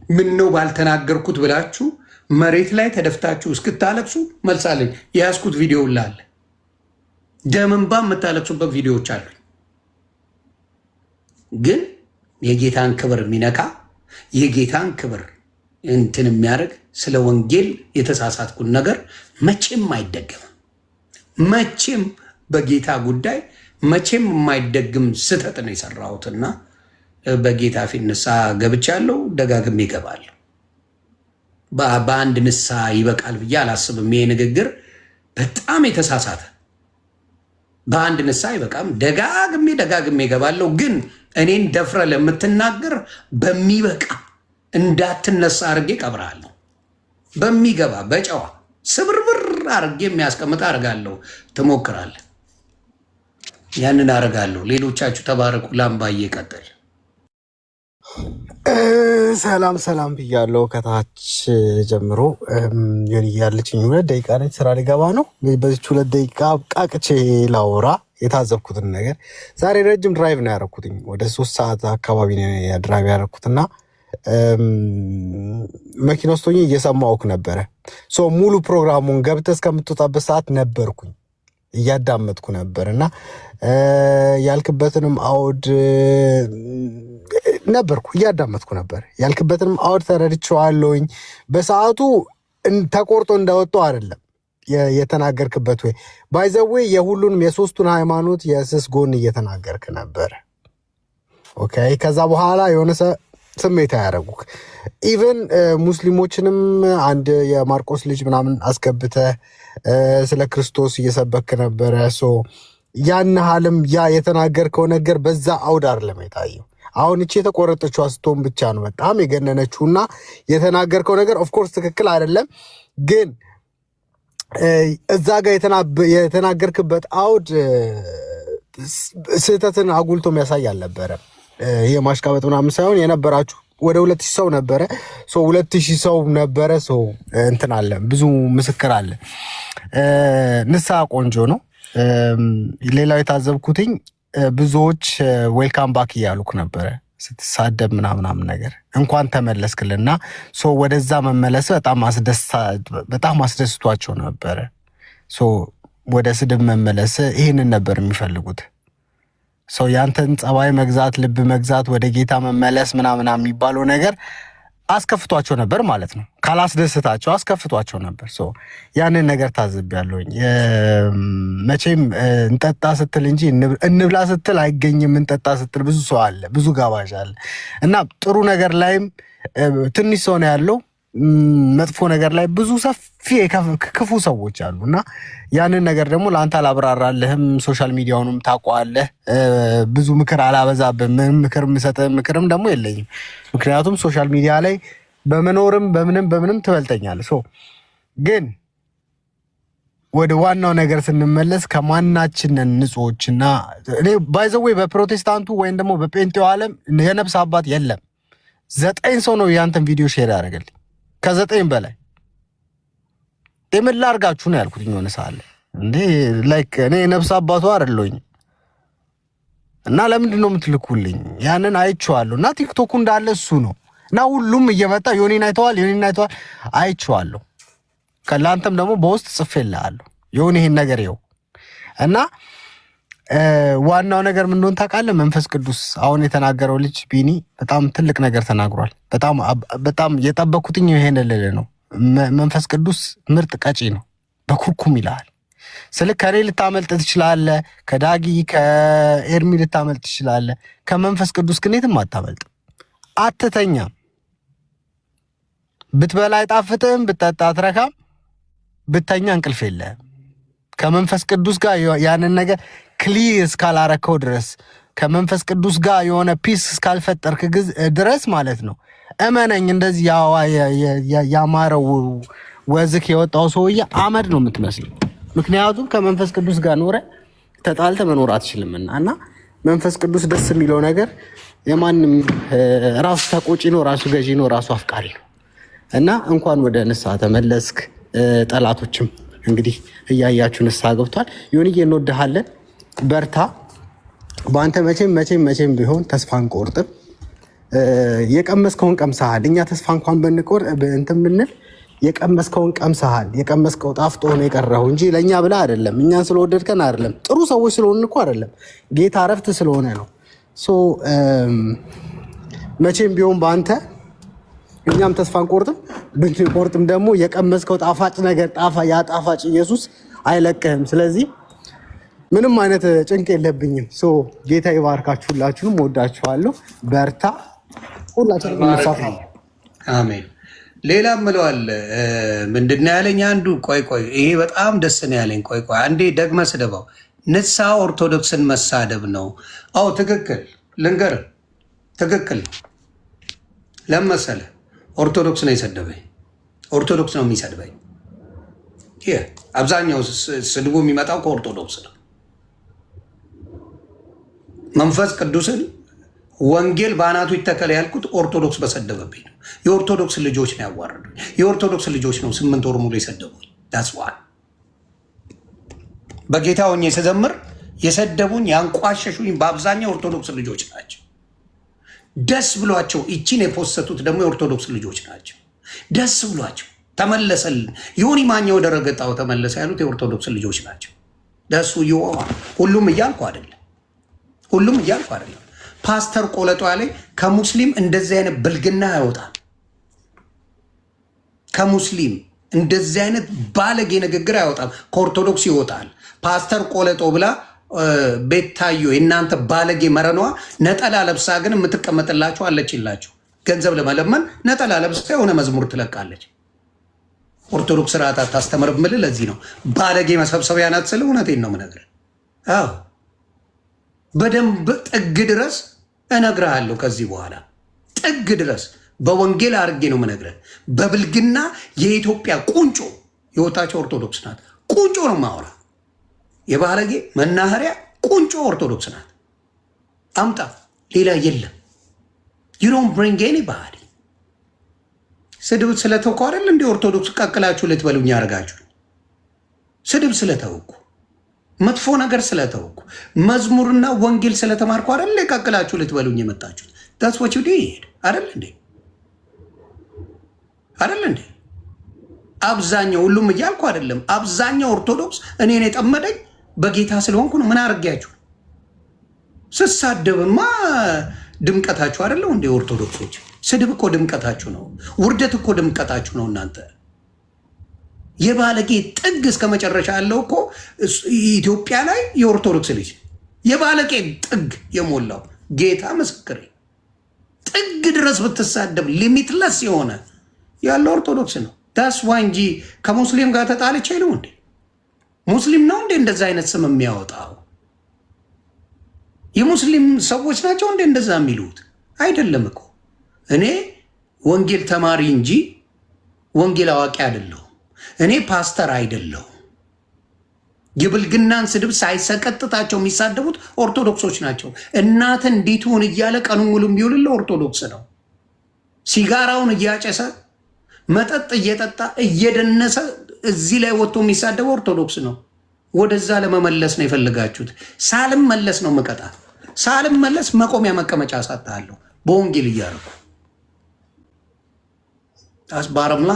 ምን ነው ባልተናገርኩት ብላችሁ መሬት ላይ ተደፍታችሁ እስክታለቅሱ መልሳለኝ። የያዝኩት ቪዲዮ ላለ ደምንባ የምታለቅሱበት ቪዲዮዎች አሉ። ግን የጌታን ክብር የሚነካ የጌታን ክብር እንትን የሚያደርግ ስለ ወንጌል የተሳሳትኩን ነገር መቼም አይደገምም። መቼም በጌታ ጉዳይ መቼም የማይደግም ስህተት ነው የሰራሁትና በጌታ ፊት ንስሐ ገብቻለሁ። ደጋግሜ እገባለሁ። በአንድ ንስሐ ይበቃል ብዬ አላስብም። ይሄ ንግግር በጣም የተሳሳተ፣ በአንድ ንስሐ አይበቃም። ደጋግሜ እገባለሁ። ግን እኔን ደፍረ ለምትናገር በሚበቃ እንዳትነሳ አድርጌ ቀብራለሁ። በሚገባ በጨዋ ስብርብር አድርጌ የሚያስቀምጥ አደርጋለሁ። ትሞክራለህ፣ ያንን አደርጋለሁ። ሌሎቻችሁ ተባረኩ። ላምባዬ ቀጥል። ሰላም ብያለሁ። ከታች ጀምሮ ያለችኝ 2 ደቂቃ ነች። ስራ ሊገባ ነው። በዚች 2 ደቂቃ ቃቅቼ ላውራ የታዘብኩትን ነገር። ዛሬ ረጅም ድራይቭ ነው ያደረኩትኝ። ወደ 3 ሰዓት አካባቢ ድራይቭ ያደረኩትና መኪና ውስጥ ሆኜ እየሰማሁህ ነበረ። ሙሉ ፕሮግራሙን ገብተህ እስከምትወጣበት ሰዓት ነበርኩኝ፣ እያዳመጥኩ ነበር እና ያልክበትንም አውድ ነበርኩ እያዳመጥኩ ነበር። ያልክበትንም አውድ ተረድቼዋለሁኝ። በሰዓቱ ተቆርጦ እንዳወጣው አይደለም የተናገርክበት ወይ ባይዘዌ የሁሉንም የሶስቱን ሃይማኖት የስስ ጎን እየተናገርክ ነበር። ኦኬ። ከዛ በኋላ የሆነ ስሜት ያደረጉክ ኢቨን ሙስሊሞችንም አንድ የማርቆስ ልጅ ምናምን አስገብተህ ስለ ክርስቶስ እየሰበክ ነበረ። ያን ሀልም ያ የተናገርከው ነገር በዛ አውድ አይደለም የታየው። አሁን እቺ የተቆረጠችው ስቶን ብቻ ነው በጣም የገነነችውና የተናገርከው ነገር ኦፍኮርስ ትክክል አይደለም፣ ግን እዛ ጋር የተናገርክበት አውድ ስህተትን አጉልቶ የሚያሳይ አልነበረም። ይሄ ማሽቃበጥ ምናምን ሳይሆን የነበራችሁ ወደ 2000 ሰው ነበረ። 2000 ሰው ነበረ። እንትን አለ፣ ብዙ ምስክር አለ። ንስሐ ቆንጆ ነው። ሌላው የታዘብኩትኝ ብዙዎች ዌልካም ባክ እያሉክ ነበረ ስትሳደብ ምናምናምን ነገር እንኳን ተመለስክልና ወደዛ መመለስ በጣም አስደስቷቸው ነበረ። ወደ ስድብ መመለስ ይህንን ነበር የሚፈልጉት። ያንተን ጸባይ መግዛት፣ ልብ መግዛት፣ ወደ ጌታ መመለስ ምናምና የሚባለው ነገር አስከፍቷቸው ነበር ማለት ነው። ካላስደስታቸው አስከፍቷቸው ነበር። ያንን ነገር ታዝቤያለሁኝ። መቼም እንጠጣ ስትል እንጂ እንብላ ስትል አይገኝም። እንጠጣ ስትል ብዙ ሰው አለ፣ ብዙ ጋባዥ አለ እና ጥሩ ነገር ላይም ትንሽ ሰው ነው ያለው። መጥፎ ነገር ላይ ብዙ ሰፊ ክፉ ሰዎች አሉ እና ያንን ነገር ደግሞ ለአንተ አላብራራልህም። ሶሻል ሚዲያውንም ታውቀዋለህ። ብዙ ምክር አላበዛብህም። ምክር የምሰጥህ ምክርም ደግሞ የለኝም። ምክንያቱም ሶሻል ሚዲያ ላይ በመኖርም በምንም ትበልጠኛለህ። ግን ወደ ዋናው ነገር ስንመለስ ከማናችንን ንጹዎችና እኔ ባይዘዌ በፕሮቴስታንቱ ወይም ደግሞ በጴንጤው ዓለም የነፍስ አባት የለም። 9 ሰው ነው ያንተን ቪዲዮ ሼር ያደረገልኝ፣ ከ9 በላይ። ምን ላድርጋችሁ ነው ያልኩት የሆነ ሰዓት ላይ እንዴ ላይክ እኔ ነፍስ አባቱ አይደለሁኝ እና ለምንድን ነው የምትልኩልኝ? ያንን አይቼዋለሁ እና ቲክቶኩ እንዳለ እሱ ነው እና ሁሉም እየመጣ ዮኒን አይተዋል አይቼዋለሁ። ከላንተም ደግሞ በውስጥ ጽፌልሃለሁ ዮኒ ይሄን ነገር ይኸው እና ዋናው ነገር ምን እንደሆነ ታውቃለህ? መንፈስ ቅዱስ አሁን የተናገረው ልጅ ቢኒ በጣም ትልቅ ነገር ተናግሯል። በጣም የጠበኩትኝ ይሄን ልል ነው። መንፈስ ቅዱስ ምርጥ ቀጪ ነው። በኩርኩም ይልሃል። ስልክ ከኔ ልታመልጥ ትችላለህ፣ ከዳጊ ከኤርሚ ልታመልጥ ትችላለህ። ከመንፈስ ቅዱስ ግን የትም አታመልጥም። አትተኛም። ብትበላ አይጣፍጥም፣ ብትጠጣ አትረካም፣ ብተኛ እንቅልፍ የለህም። ከመንፈስ ቅዱስ ጋር ያንን ነገር ክሊር እስካላረከው ድረስ ከመንፈስ ቅዱስ ጋር የሆነ ፒስ እስካልፈጠርክ ድረስ ማለት ነው። እመነኝ፣ እንደዚህ ያማረው ወዝክ የወጣው ሰውዬ አመድ ነው የምትመስለው። ምክንያቱም ከመንፈስ ቅዱስ ጋር ኖረ ተጣልተ መኖር አትችልምና እና መንፈስ ቅዱስ ደስ የሚለው ነገር የማንም ራሱ ተቆጪ ነው፣ ራሱ ገዢ ነው፣ ራሱ አፍቃሪ ነው እና እንኳን ወደ ንስሐ ተመለስክ። ጠላቶችም እንግዲህ እያያችሁ ንስሐ ገብቷል። ዮኒዬ እንወድሃለን፣ በርታ። በአንተ መቼም ቢሆን ተስፋ አንቆርጥም። የቀመስከውን ቀምሰሃል። እኛ ተስፋ እንኳን ብንቆርጥ እንትን ብንል የቀመስከውን ቀምሰሃል። የቀመስከው ጣፍጦ ነው የቀረው እንጂ ለእኛ ብላ አይደለም። እኛን ስለወደድከን አይደለም። ጥሩ ሰዎች ስለሆን እኮ አይደለም። ጌታ እረፍት ስለሆነ ነው። መቼም ቢሆን በአንተ እኛም ተስፋ አንቆርጥም። ብንቆርጥም ደግሞ የቀመስከው ጣፋጭ ነገር ያ ጣፋጭ ኢየሱስ አይለቅህም። ስለዚህ ምንም አይነት ጭንቅ የለብኝም። ጌታ ይባርካችሁ። ሁላችሁንም ወዳችኋለሁ። በርታ። ሁላችንም እንሳፋ። አሜን። ሌላ ምለዋል ምንድን ነው ያለኝ አንዱ። ቆይ ይሄ በጣም ደስ ነው ያለኝ። ቆይ አንዴ ደግመህ ስደባው። ንስሐ ኦርቶዶክስን መሳደብ ነው። አዎ ትክክል፣ ልንገርህ፣ ትክክል ነው። ለምን መሰለህ? ኦርቶዶክስ ነው የሰደበኝ። ኦርቶዶክስ ነው የሚሰድበኝ። ይሄ አብዛኛው ስድቡ የሚመጣው ከኦርቶዶክስ ነው። መንፈስ ቅዱስን ወንጌል በአናቱ ይተከል ያልኩት ኦርቶዶክስ በሰደበብኝ ነው። የኦርቶዶክስ ልጆች ነው ያዋረዱኝ። የኦርቶዶክስ ልጆች ነው 8 ወር ሙሉ የሰደቡኝ። ዳስዋል በጌታ ሆኜ ስዘምር የሰደቡኝ ያንቋሸሹኝ በአብዛኛው ኦርቶዶክስ ልጆች ናቸው። ደስ ብሏቸው ይቺን የፖሰቱት ደግሞ የኦርቶዶክስ ልጆች ናቸው። ደስ ብሏቸው ተመለሰልን። ዮኒ ማኛ ወደ ረገጣው ተመለሰ ያሉት የኦርቶዶክስ ልጆች ናቸው። ደሱ ይወዋ ሁሉም እያልኩ አይደለም። ፓስተር ቆለጧ ላይ ከሙስሊም እንደዚህ አይነት ብልግና ያወጣል። ከሙስሊም እንደዚህ አይነት ባለጌ ንግግር አይወጣም። ከኦርቶዶክስ ይወጣል። ፓስተር ቆለጦ ብላ ቤታዮ የእናንተ ባለጌ መረኗ ነጠላ ለብሳ ግን የምትቀመጥላችሁ አለችላችሁ። ገንዘብ ለመለመን ነጠላ ለብሳ የሆነ መዝሙር ትለቃለች። ኦርቶዶክስ ስርዓት አታስተምርም የምልህ ለዚህ ነው። ባለጌ መሰብሰቢያ ናት ስል እውነቴን ነው የምነግርህ። አዎ በደንብ ጥግ ድረስ እነግርሃለሁ። ከዚህ በኋላ ጥግ ድረስ በወንጌል አድርጌ ነው የምነግርህ። በብልግና የኢትዮጵያ ቁንጮ የወጣቸው ኦርቶዶክስ ናት። ቁንጮ ነው ማወራ። የባለጌ መናኸሪያ ቁንጮ ኦርቶዶክስ ናት። አምጣ፣ ሌላ የለም። you don't bring anybody ስድብ ስለተውኩ አይደል እንደ ኦርቶዶክስ ቀቅላችሁ ልትበሉኝ ያደርጋችሁ። ስድብ ስለተውኩ፣ መጥፎ ነገር ስለተውኩ፣ መዝሙርና ወንጌል ስለተማርኩ አይደል ቀቅላችሁ ልትበሉኝ የመጣችሁት። ዳትስ ዋት ዩ ዲድ አይደል እንዴ? አይደል እንዴ? አብዛኛው ሁሉም እያልኩ አይደለም። አብዛኛው ኦርቶዶክስ እኔን የጠመደኝ በጌታ ስለሆንኩ ነው። ምን አድርጌያችሁ? ስሳደብማ ድምቀታችሁ አይደለው እንዴ ኦርቶዶክሶች? ስድብ እኮ ድምቀታችሁ ነው። ውርደት እኮ ድምቀታችሁ ነው። እናንተ የባለጌ ጥግ እስከ መጨረሻ ያለው እኮ ኢትዮጵያ ላይ የኦርቶዶክስ ልጅ የባለጌ ጥግ የሞላው ጌታ ምስክሬ፣ ጥግ ድረስ ብትሳደብ ሊሚትለስ የሆነ ያለው ኦርቶዶክስ ነው። ዳስ ዋ እንጂ ከሙስሊም ጋር ተጣልቼ ነው እንዴ? ሙስሊም ነው እንዴ እንደዛ አይነት ስም የሚያወጣው? የሙስሊም ሰዎች ናቸው እንዴ እንደዛ የሚሉት? አይደለም እኮ። እኔ ወንጌል ተማሪ እንጂ ወንጌል አዋቂ አይደለሁም። እኔ ፓስተር አይደለሁም። የብልግናን ስድብ ሳይሰቀጥታቸው የሚሳደቡት ኦርቶዶክሶች ናቸው። እናተ እንዲትሁን እያለ ቀኑን ሙሉ የሚውልለ ኦርቶዶክስ ነው። ሲጋራውን እያጨሰ መጠጥ እየጠጣ እየደነሰ እዚህ ላይ ወጥቶ የሚሳደበው ኦርቶዶክስ ነው። ወደዛ ለመመለስ ነው የፈለጋችሁት። ሳልመለስ ነው መቀጣት። ሳልመለስ መቆሚያ መቀመጫ አሳጣለሁ በወንጌል እያደረኩ አስባረምላ።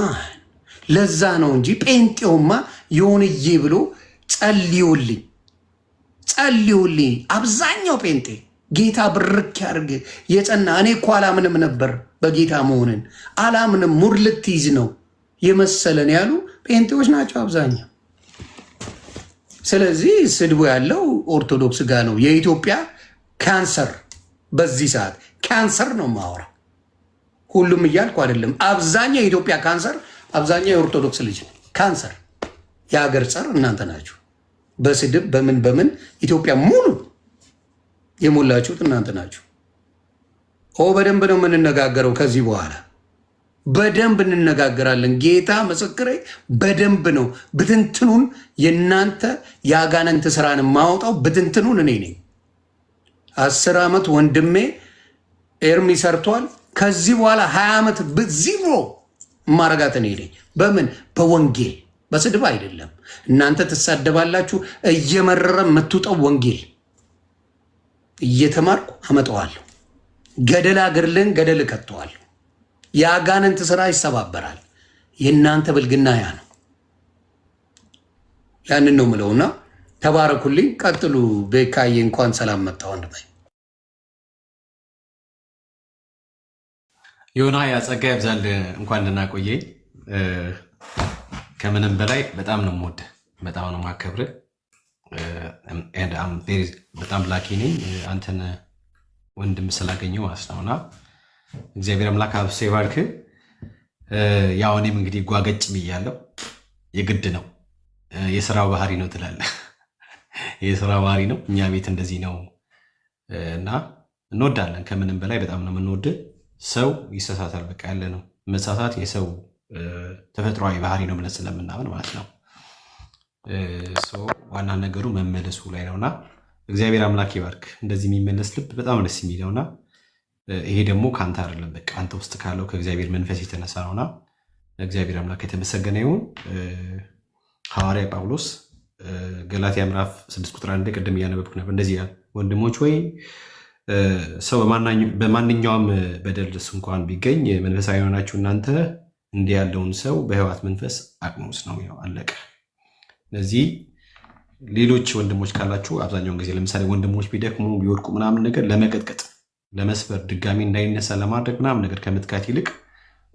ለዛ ነው እንጂ ጴንጤውማ የሆንዬ ብሎ ጸልዩልኝ ጸልዩልኝ። አብዛኛው ጴንጤ ጌታ ብርክ ያርግ የጸና። እኔ እኮ አላምንም ነበር በጌታ መሆንን አላምንም፣ ሙር ልትይዝ ነው የመሰለን ያሉ ጴንጤዎች ናቸው አብዛኛው። ስለዚህ ስድቡ ያለው ኦርቶዶክስ ጋር ነው። የኢትዮጵያ ካንሰር በዚህ ሰዓት ካንሰር ነው ማወራ። ሁሉም እያልኩ አይደለም። አብዛኛው የኢትዮጵያ ካንሰር አብዛኛው የኦርቶዶክስ ልጅ ነው። ካንሰር የሀገር ጸር እናንተ ናችሁ። በስድብ በምን ኢትዮጵያ ሙሉ የሞላችሁት እናንተ ናችሁ። በደንብ ነው የምንነጋገረው። ከዚህ በኋላ በደንብ እንነጋገራለን። ጌታ ምስክሬ፣ በደንብ ነው። ብትንትኑን የእናንተ የአጋንንት ስራን ማውጣው ብትንትኑን እኔ ነኝ። 10 ዓመት ወንድሜ ኤርሚ ሰርቷል። ከዚህ በኋላ 20 ዓመት ዚሮ ማረጋት እኔ ነኝ። በምን? በወንጌል በስድብ አይደለም። እናንተ ትሳደባላችሁ። እየመረረ የምትውጠው ወንጌል እየተማርኩ አመጣዋለሁ። ገደል አገርልን ገደል እከተዋለሁ። የአጋንንት ስራ ይሰባበራል። የእናንተ ብልግና ያ ነው። ያንን ነው ምለውና ተባረኩልኝ። ቀጥሉ። ቤካዬ እንኳን ሰላም መጣ ወንድሜ። ዮና ያጸጋ ያብዛል። እንኳን ደህና ቆየኝ። ከምንም በላይ በጣም ነው የምወድህ፣ በጣም ነው የማከብርህ። በጣም ላኪ ነኝ አንተን ወንድም ስላገኘው ማለት ነውና እግዚአብሔር አምላክ አብሶ ይባርክ። ያው እኔም እንግዲህ ጓገጭ ብያለሁ። የግድ ነው፣ የስራው ባህሪ ነው ትላለህ። የስራ ባህሪ ነው። እኛ ቤት እንደዚህ ነው እና እንወዳለን። ከምንም በላይ በጣም ነው የምንወድህ። ሰው ይሳሳታል፣ በቃ ያለ ነው። መሳሳት የሰው ተፈጥሯዊ ባህሪ ነው ብለን ስለምናምን ማለት ነው። ዋና ነገሩ መመለሱ ላይ ነውና እግዚአብሔር አምላክ ይባርክ። እንደዚህ የሚመለስ ልብ በጣም ደስ የሚለውና ይሄ ደግሞ ከአንተ አይደለም፣ በቃ አንተ ውስጥ ካለው ከእግዚአብሔር መንፈስ የተነሳ ነውና እግዚአብሔር አምላክ የተመሰገነ ይሁን። ሐዋርያ ጳውሎስ ገላትያ ምዕራፍ 6 ቁጥር 1 ቅድም እያነበብኩ ነበር። እንደዚህ ያለ ወንድሞች ወይ ሰው በማንኛውም በደልስ እንኳን ቢገኝ መንፈሳዊ የሆናችሁ እናንተ እንዲህ ያለውን ሰው በሕይወት መንፈስ አቅሙስ ነው ያው አለቀ። ስለዚህ ሌሎች ወንድሞች ካላችሁ አብዛኛውን ጊዜ ለምሳሌ ወንድሞች ቢደክሙ ቢወድቁ ምናምን ነገር ለመቀጥቀጥ ለመስበር ድጋሚ እንዳይነሳ ለማድረግ ምናምን ነገር ከምትካት ይልቅ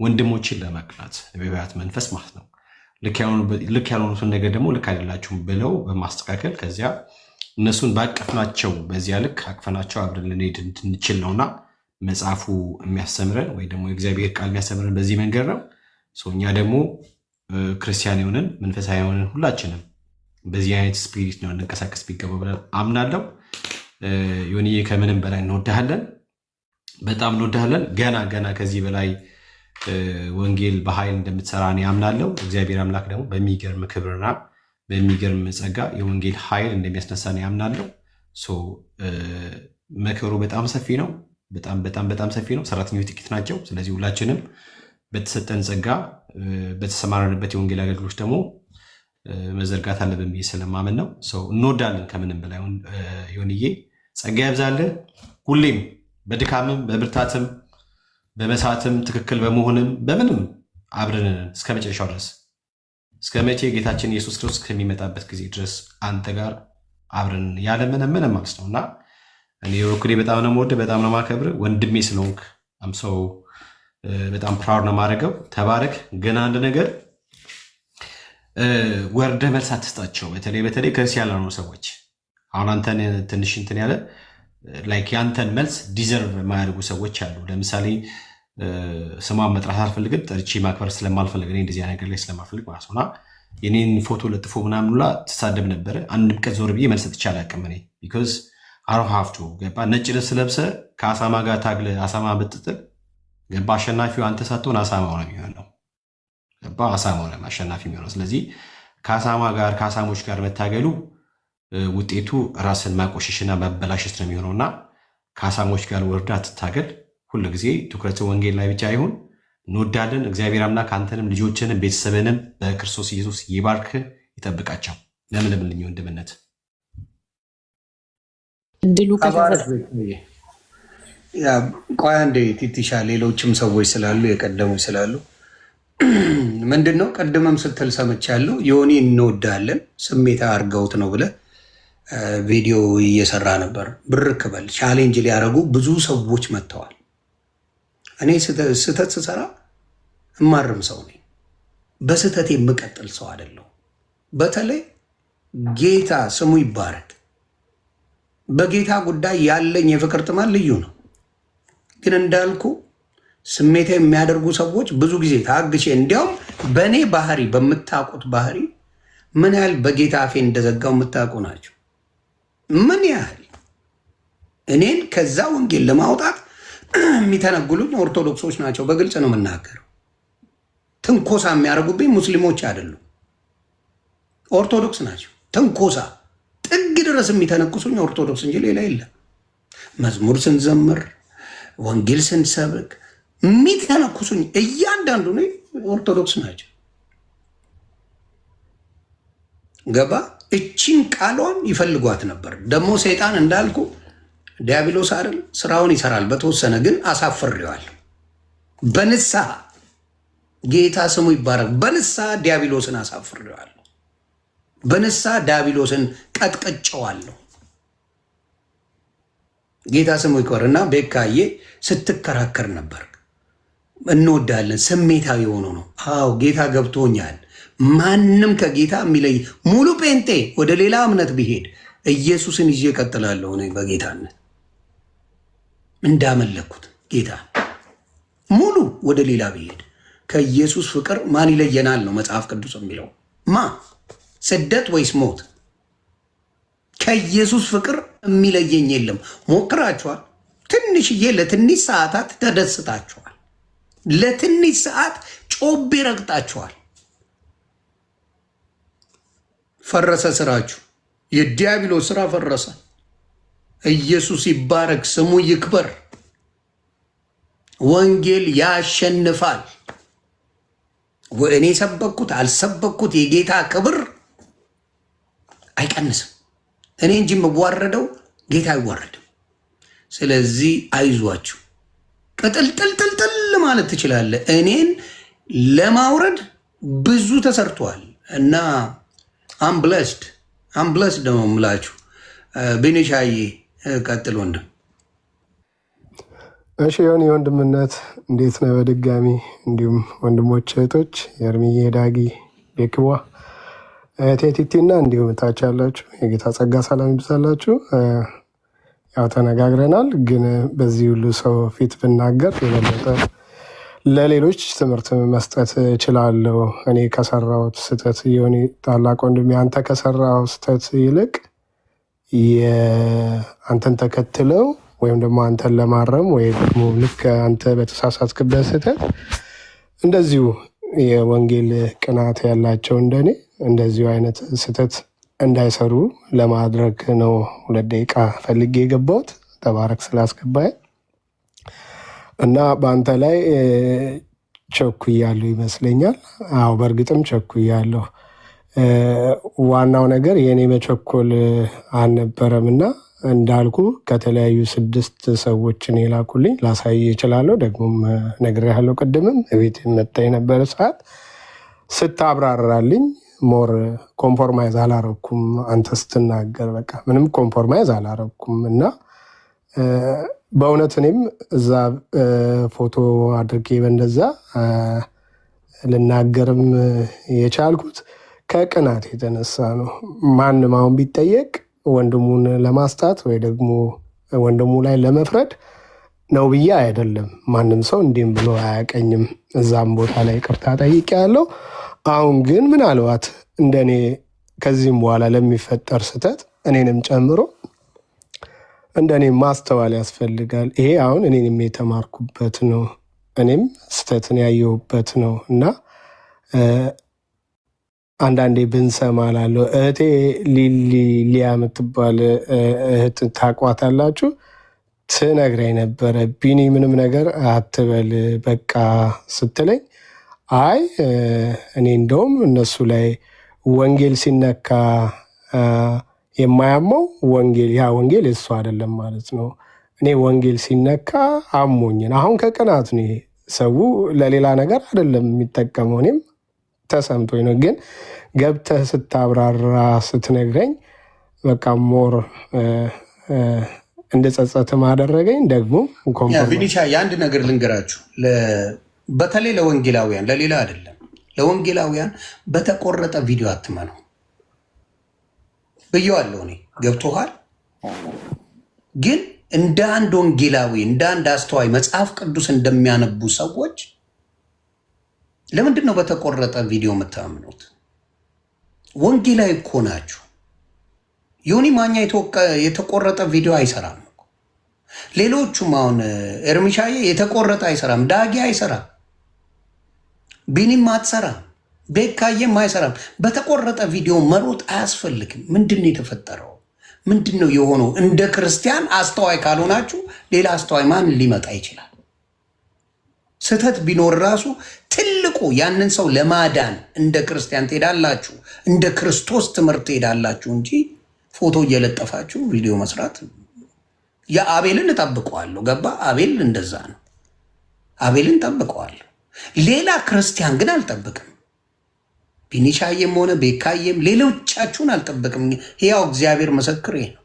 ወንድሞችን ለማቅናት በሕይወት መንፈስ ማለት ነው ልክ ያልሆኑትን ነገር ደግሞ ልክ አይደላችሁም ብለው በማስተካከል ከዚያ እነሱን ባቀፍናቸው በዚያ ልክ አቅፈናቸው አብረን ልንሄድ እንድንችል ነውና መጽሐፉ የሚያስተምረን ወይ ደግሞ የእግዚአብሔር ቃል የሚያስተምረን በዚህ መንገድ ነው። እኛ ደግሞ ክርስቲያን የሆነን መንፈሳዊ የሆነን ሁላችንም በዚህ አይነት ስፒሪት ነው እንንቀሳቀስ ቢገባ ብለን አምናለሁ። ዮኒዬ ከምንም በላይ እንወዳሃለን፣ በጣም እንወዳሃለን። ገና ከዚህ በላይ ወንጌል በኃይል እንደምትሰራ እኔ አምናለሁ። እግዚአብሔር አምላክ ደግሞ በሚገርም ክብርና በሚገርም ጸጋ የወንጌል ኃይል እንደሚያስነሳ እኔ አምናለሁ። መከሩ በጣም ሰፊ ነው፣ በጣም ሰፊ ነው። ሰራተኞች ጥቂት ናቸው። ስለዚህ ሁላችንም በተሰጠን ጸጋ በተሰማራንበት የወንጌል አገልግሎት ደግሞ መዘርጋት አለብን ብዬ ስለማመን ነው። ሰው እንወዳለን። ከምንም በላይ ዮኒዬ ጸጋ ያብዛልን። ሁሌም በድካምም በብርታትም በመሳትም ትክክል በመሆንም በምንም አብረን እስከ መጨረሻው ድረስ እስከ መቼ ጌታችን ኢየሱስ ክርስቶስ ከሚመጣበት ጊዜ ድረስ አንተ ጋር አብረን ያለምንም ማለት ነው እና እኔ በኩሌ በጣም ነው የምወድህ፣ በጣም ነው የማከብር ወንድሜ ስለሆንክ አምሰው በጣም ፕራውድ ነው የማደርገው። ተባረክ። ግን አንድ ነገር ወርደ መልስ አትስጣቸው። በተለይ ክርስቲያን ያልሆኑ ሰዎች አሁን አንተን ትንሽ እንትን ያለ ላይክ ያንተን መልስ ዲዘርቭ የማያደርጉ ሰዎች አሉ። ለምሳሌ ስሟን መጥራት አልፈልግም፣ ጠርቼ ማክበር ስለማልፈልግ እኔ እንደዚህ ነገር ላይ ስለማልፈልግ ማለት ነውና የኔን ፎቶ ለጥፎ ምናምን ሁላ ትሳደብ ነበረ። አንድም ቀን ዞር ብዬ መልስ ሰጥቼ አላውቅም። እኔ ቢኮዝ አሮ ሀፍቱ ገባ ነጭ ልብስ ለብሰ ከአሳማ ጋር ታግለ አሳማ ብትጥል ገባ አሸናፊው አንተ ሳትሆን አሳማው ነው የሚሆነው። ገባ አሳማው ነው አሸናፊ የሚሆነው። ስለዚህ ከአሳሞች ጋር መታገሉ ውጤቱ ራስን ማቆሸሽና ማበላሸት ነው የሚሆነውና ከአሳሞች ጋር ወርዳ ትታገል። ሁሉ ጊዜ ትኩረት ወንጌል ላይ ብቻ ይሁን። እንወዳለን። እግዚአብሔር አምላክ አንተንም ልጆችንም ቤተሰብንም በክርስቶስ ኢየሱስ ይባርክ ይጠብቃቸው። ለምለምልኝ ወንድምነት እድሉ ቆይ አንዴ ቲቲሻ፣ ሌሎችም ሰዎች ስላሉ የቀደሙ ስላሉ ምንድን ነው ቀድመም ስትል ሰምቻለሁ። ዮኒ እንወዳለን ስሜታ አርገውት ነው ብለህ ቪዲዮ እየሰራ ነበር። ብርክ በል ቻሌንጅ ሊያደርጉ ብዙ ሰዎች መጥተዋል። እኔ ስህተት ስሰራ እማርም ሰው ነኝ። በስህተት የምቀጥል ሰው አይደለሁ። በተለይ ጌታ ስሙ ይባረክ። በጌታ ጉዳይ ያለኝ የፍቅር ጥማት ልዩ ነው። ግን እንዳልኩ ስሜታ የሚያደርጉ ሰዎች ብዙ ጊዜ ታግሼ፣ እንዲያውም በእኔ ባህሪ በምታውቁት ባህሪ ምን ያህል በጌታ አፌ እንደዘጋው የምታውቁ ናቸው። ምን ያህል እኔን ከዛ ወንጌል ለማውጣት የሚተነግሉኝ ኦርቶዶክሶች ናቸው። በግልጽ ነው የምናገረው። ትንኮሳ የሚያደርጉብኝ ሙስሊሞች አይደሉም፣ ኦርቶዶክስ ናቸው። ትንኮሳ ጥግ ድረስ የሚተነኩሱኝ ኦርቶዶክስ እንጂ ሌላ የለም። መዝሙር ስንዘምር፣ ወንጌል ስንሰብክ የሚተነኩሱኝ እያንዳንዱ ኦርቶዶክስ ናቸው። ገባ? እቺን ቃሏን ይፈልጓት ነበር። ደግሞ ሰይጣን እንዳልኩ ዲያብሎስ አይደል ስራውን ይሰራል በተወሰነ ግን አሳፍሬዋለሁ። በንስሐ ጌታ ስሙ ይባረክ። በንስሐ ዲያብሎስን አሳፍሬዋለሁ። በንስሐ ዲያብሎስን ቀጥቅጨዋለሁ። ጌታ ስሙ ይክበር እና ቤካዬ ስትከራከር ነበር። እንወዳለን ስሜታዊ ሆኖ ነው። አዎ ጌታ ገብቶኛል። ማንም ከጌታ የሚለይ ሙሉ ጴንጤ ወደ ሌላ እምነት ቢሄድ ኢየሱስን ይዤ እቀጥላለሁ። እኔ በጌታነት እንዳመለኩት ጌታ ሙሉ ወደ ሌላ ቢሄድ ከኢየሱስ ፍቅር ማን ይለየናል ነው መጽሐፍ ቅዱስ የሚለው። ስደት ወይስ ሞት? ከኢየሱስ ፍቅር የሚለየኝ የለም። ሞክራችኋል። ትንሽዬ ለትንሽ ሰዓታት ተደስታችኋል። ለትንሽ ሰዓት ጮቤ ረግጣችኋል። ፈረሰ ስራችሁ። የዲያብሎስ ስራ ፈረሰ። ኢየሱስ ይባረክ፣ ስሙ ይክበር። ወንጌል ያሸንፋል። እኔ ሰበኩት አልሰበኩት የጌታ ክብር አይቀንስም። እኔ እንጂ የምዋረደው ጌታ አይዋረድም። ስለዚህ አይዟችሁ፣ ቅጥልጥልጥልጥል ማለት ትችላለህ። እኔን ለማውረድ ብዙ ተሰርቷል እና አምብለስድ ደግሞ ምላችሁ ቤኔሻዬ ቀጥል ወንድም። እሺ የሆነ የወንድምነት እንዴት ነው? በድጋሚ እንዲሁም ወንድሞች እህቶች፣ የእርምዬ ዳጊ፣ ቤክቧ፣ ቴቲቲ እና እንዲሁም ታች ያላችሁ የጌታ ጸጋ ሰላም ይብዛላችሁ። ያው ተነጋግረናል፣ ግን በዚህ ሁሉ ሰው ፊት ብናገር የበለጠ ለሌሎች ትምህርት መስጠት እችላለሁ። እኔ ከሰራሁት ስህተት የሆነ ታላቅ ወንድሜ አንተ ከሰራው ስህተት ይልቅ አንተን ተከትለው ወይም ደግሞ አንተን ለማረም ወይም ደግሞ ልክ አንተ በተሳሳትክበት ስህተት እንደዚሁ የወንጌል ቅናት ያላቸው እንደኔ እንደዚሁ አይነት ስህተት እንዳይሰሩ ለማድረግ ነው 2 ደቂቃ ፈልጌ የገባሁት። ተባረክ ስላስገባኝ እና በአንተ ላይ ቸኩያለሁ ይመስለኛል። አዎ በእርግጥም ቸኩያለሁ። ዋናው ነገር የእኔ መቸኮል አልነበረም እና እንዳልኩ ከተለያዩ 6 ሰዎችን የላኩልኝ ላሳይ እችላለሁ። ደግሞም ነግሬሃለሁ። ቅድምም እቤት መጣ የነበረ ሰዓት ስታብራራልኝ ሞር ኮምፕሮማይዝ አላረኩም። አንተ ስትናገር በቃ ምንም ኮምፕሮማይዝ አላረኩም እና በእውነት እኔም እዛ ፎቶ አድርጌ በእንደዛ ልናገርም የቻልኩት ከቅናት የተነሳ ነው። ማንም አሁን ቢጠየቅ ወንድሙን ለማስጣት ወይ ደግሞ ወንድሙ ላይ ለመፍረድ ነው ብዬ አይደለም። ማንም ሰው እንዲህም ብሎ አያቀኝም። እዛም ቦታ ላይ ይቅርታ ጠይቄያለሁ። አሁን ግን ምናልባት እንደኔ ከዚህም በኋላ ለሚፈጠር ስህተት እኔንም ጨምሮ እንደኔ ማስተዋል ያስፈልጋል። ይሄ አሁን እኔንም የተማርኩበት ነው፣ እኔም ስህተትን ያየሁበት ነው እና አንዳንዴ ብንሰማ ላለው እህቴ ሊያ የምትባል እህት ታቋታላችሁ ትነግረኝ ነበረ። ቢኒ ምንም ነገር አትበል በቃ ስትለኝ አይ እኔ እንደውም እነሱ ላይ ወንጌል ሲነካ የማያመው ያ ወንጌል እሱ አይደለም ማለት ነው። እኔ ወንጌል ሲነካ አሞኝን አሁን ከቅናት ነው። ይሄ ሰው ለሌላ ነገር አይደለም የሚጠቀመው። እኔም ተሰምቶኝ ነው። ግን ገብተህ ስታብራራ ስትነግረኝ በቃ ሞር እንደጸጸት ማደረገኝ። ደግሞ ቪኒቻ የአንድ ነገር ልንገራችሁ፣ በተለይ ለወንጌላውያን፣ ለሌላ አይደለም፣ ለወንጌላውያን በተቆረጠ ቪዲዮ አትመኑ ብየዋለሁ እኔ። ገብቶሃል? ግን እንደ አንድ ወንጌላዊ እንደ አንድ አስተዋይ መጽሐፍ ቅዱስ እንደሚያነቡ ሰዎች ለምንድን ነው በተቆረጠ ቪዲዮ የምታምኑት? ወንጌላዊ እኮ ናችሁ። ዮኒ ማኛ የተቆረጠ ቪዲዮ አይሰራም እኮ። ሌሎቹም አሁን ኤርሚሻዬ የተቆረጠ አይሰራም፣ ዳጊ አይሰራም፣ ቢኒም አትሰራም፣ ቤካዬም አይሰራም። በተቆረጠ ቪዲዮ መሮጥ አያስፈልግም። ምንድን ነው የተፈጠረው? ምንድን ነው የሆነው? እንደ ክርስቲያን አስተዋይ ካልሆናችሁ ሌላ አስተዋይ ማን ሊመጣ ይችላል? ስህተት ቢኖር ራሱ ትልቁ ያንን ሰው ለማዳን እንደ ክርስቲያን ትሄዳላችሁ፣ እንደ ክርስቶስ ትምህርት ትሄዳላችሁ እንጂ ፎቶ እየለጠፋችሁ ቪዲዮ መስራት። የአቤልን እጠብቀዋለሁ። ገባ? አቤል እንደዛ ነው። አቤልን እጠብቀዋለሁ። ሌላ ክርስቲያን ግን አልጠብቅም። ቢኒሻዬም ሆነ ቤካዬም ሌሎቻችሁን አልጠብቅም። ያው እግዚአብሔር ምስክሬ ነው።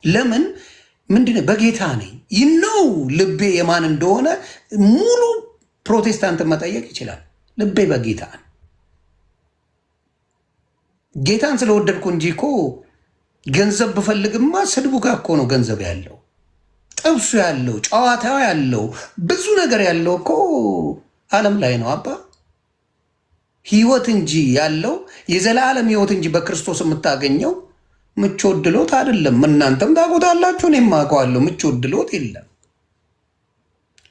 ለምን ምንድን በጌታ ነኝ ይነው ልቤ የማን እንደሆነ ሙሉ ፕሮቴስታንትን መጠየቅ ይችላል። ልቤ በጌታ ነው። ጌታን ስለወደድኩ እንጂ እኮ ገንዘብ ብፈልግማ ስድቡ ጋር እኮ ነው ገንዘብ ያለው፣ ጥብሱ ያለው፣ ጨዋታው ያለው፣ ብዙ ነገር ያለው እኮ ዓለም ላይ ነው አባ። ህይወት እንጂ ያለው የዘላለም ህይወት እንጂ በክርስቶስ የምታገኘው ምቾት ድሎት አይደለም። እናንተም ታውቁታላችሁ፣ እኔም አውቀዋለሁ። ምቾት ድሎት የለም።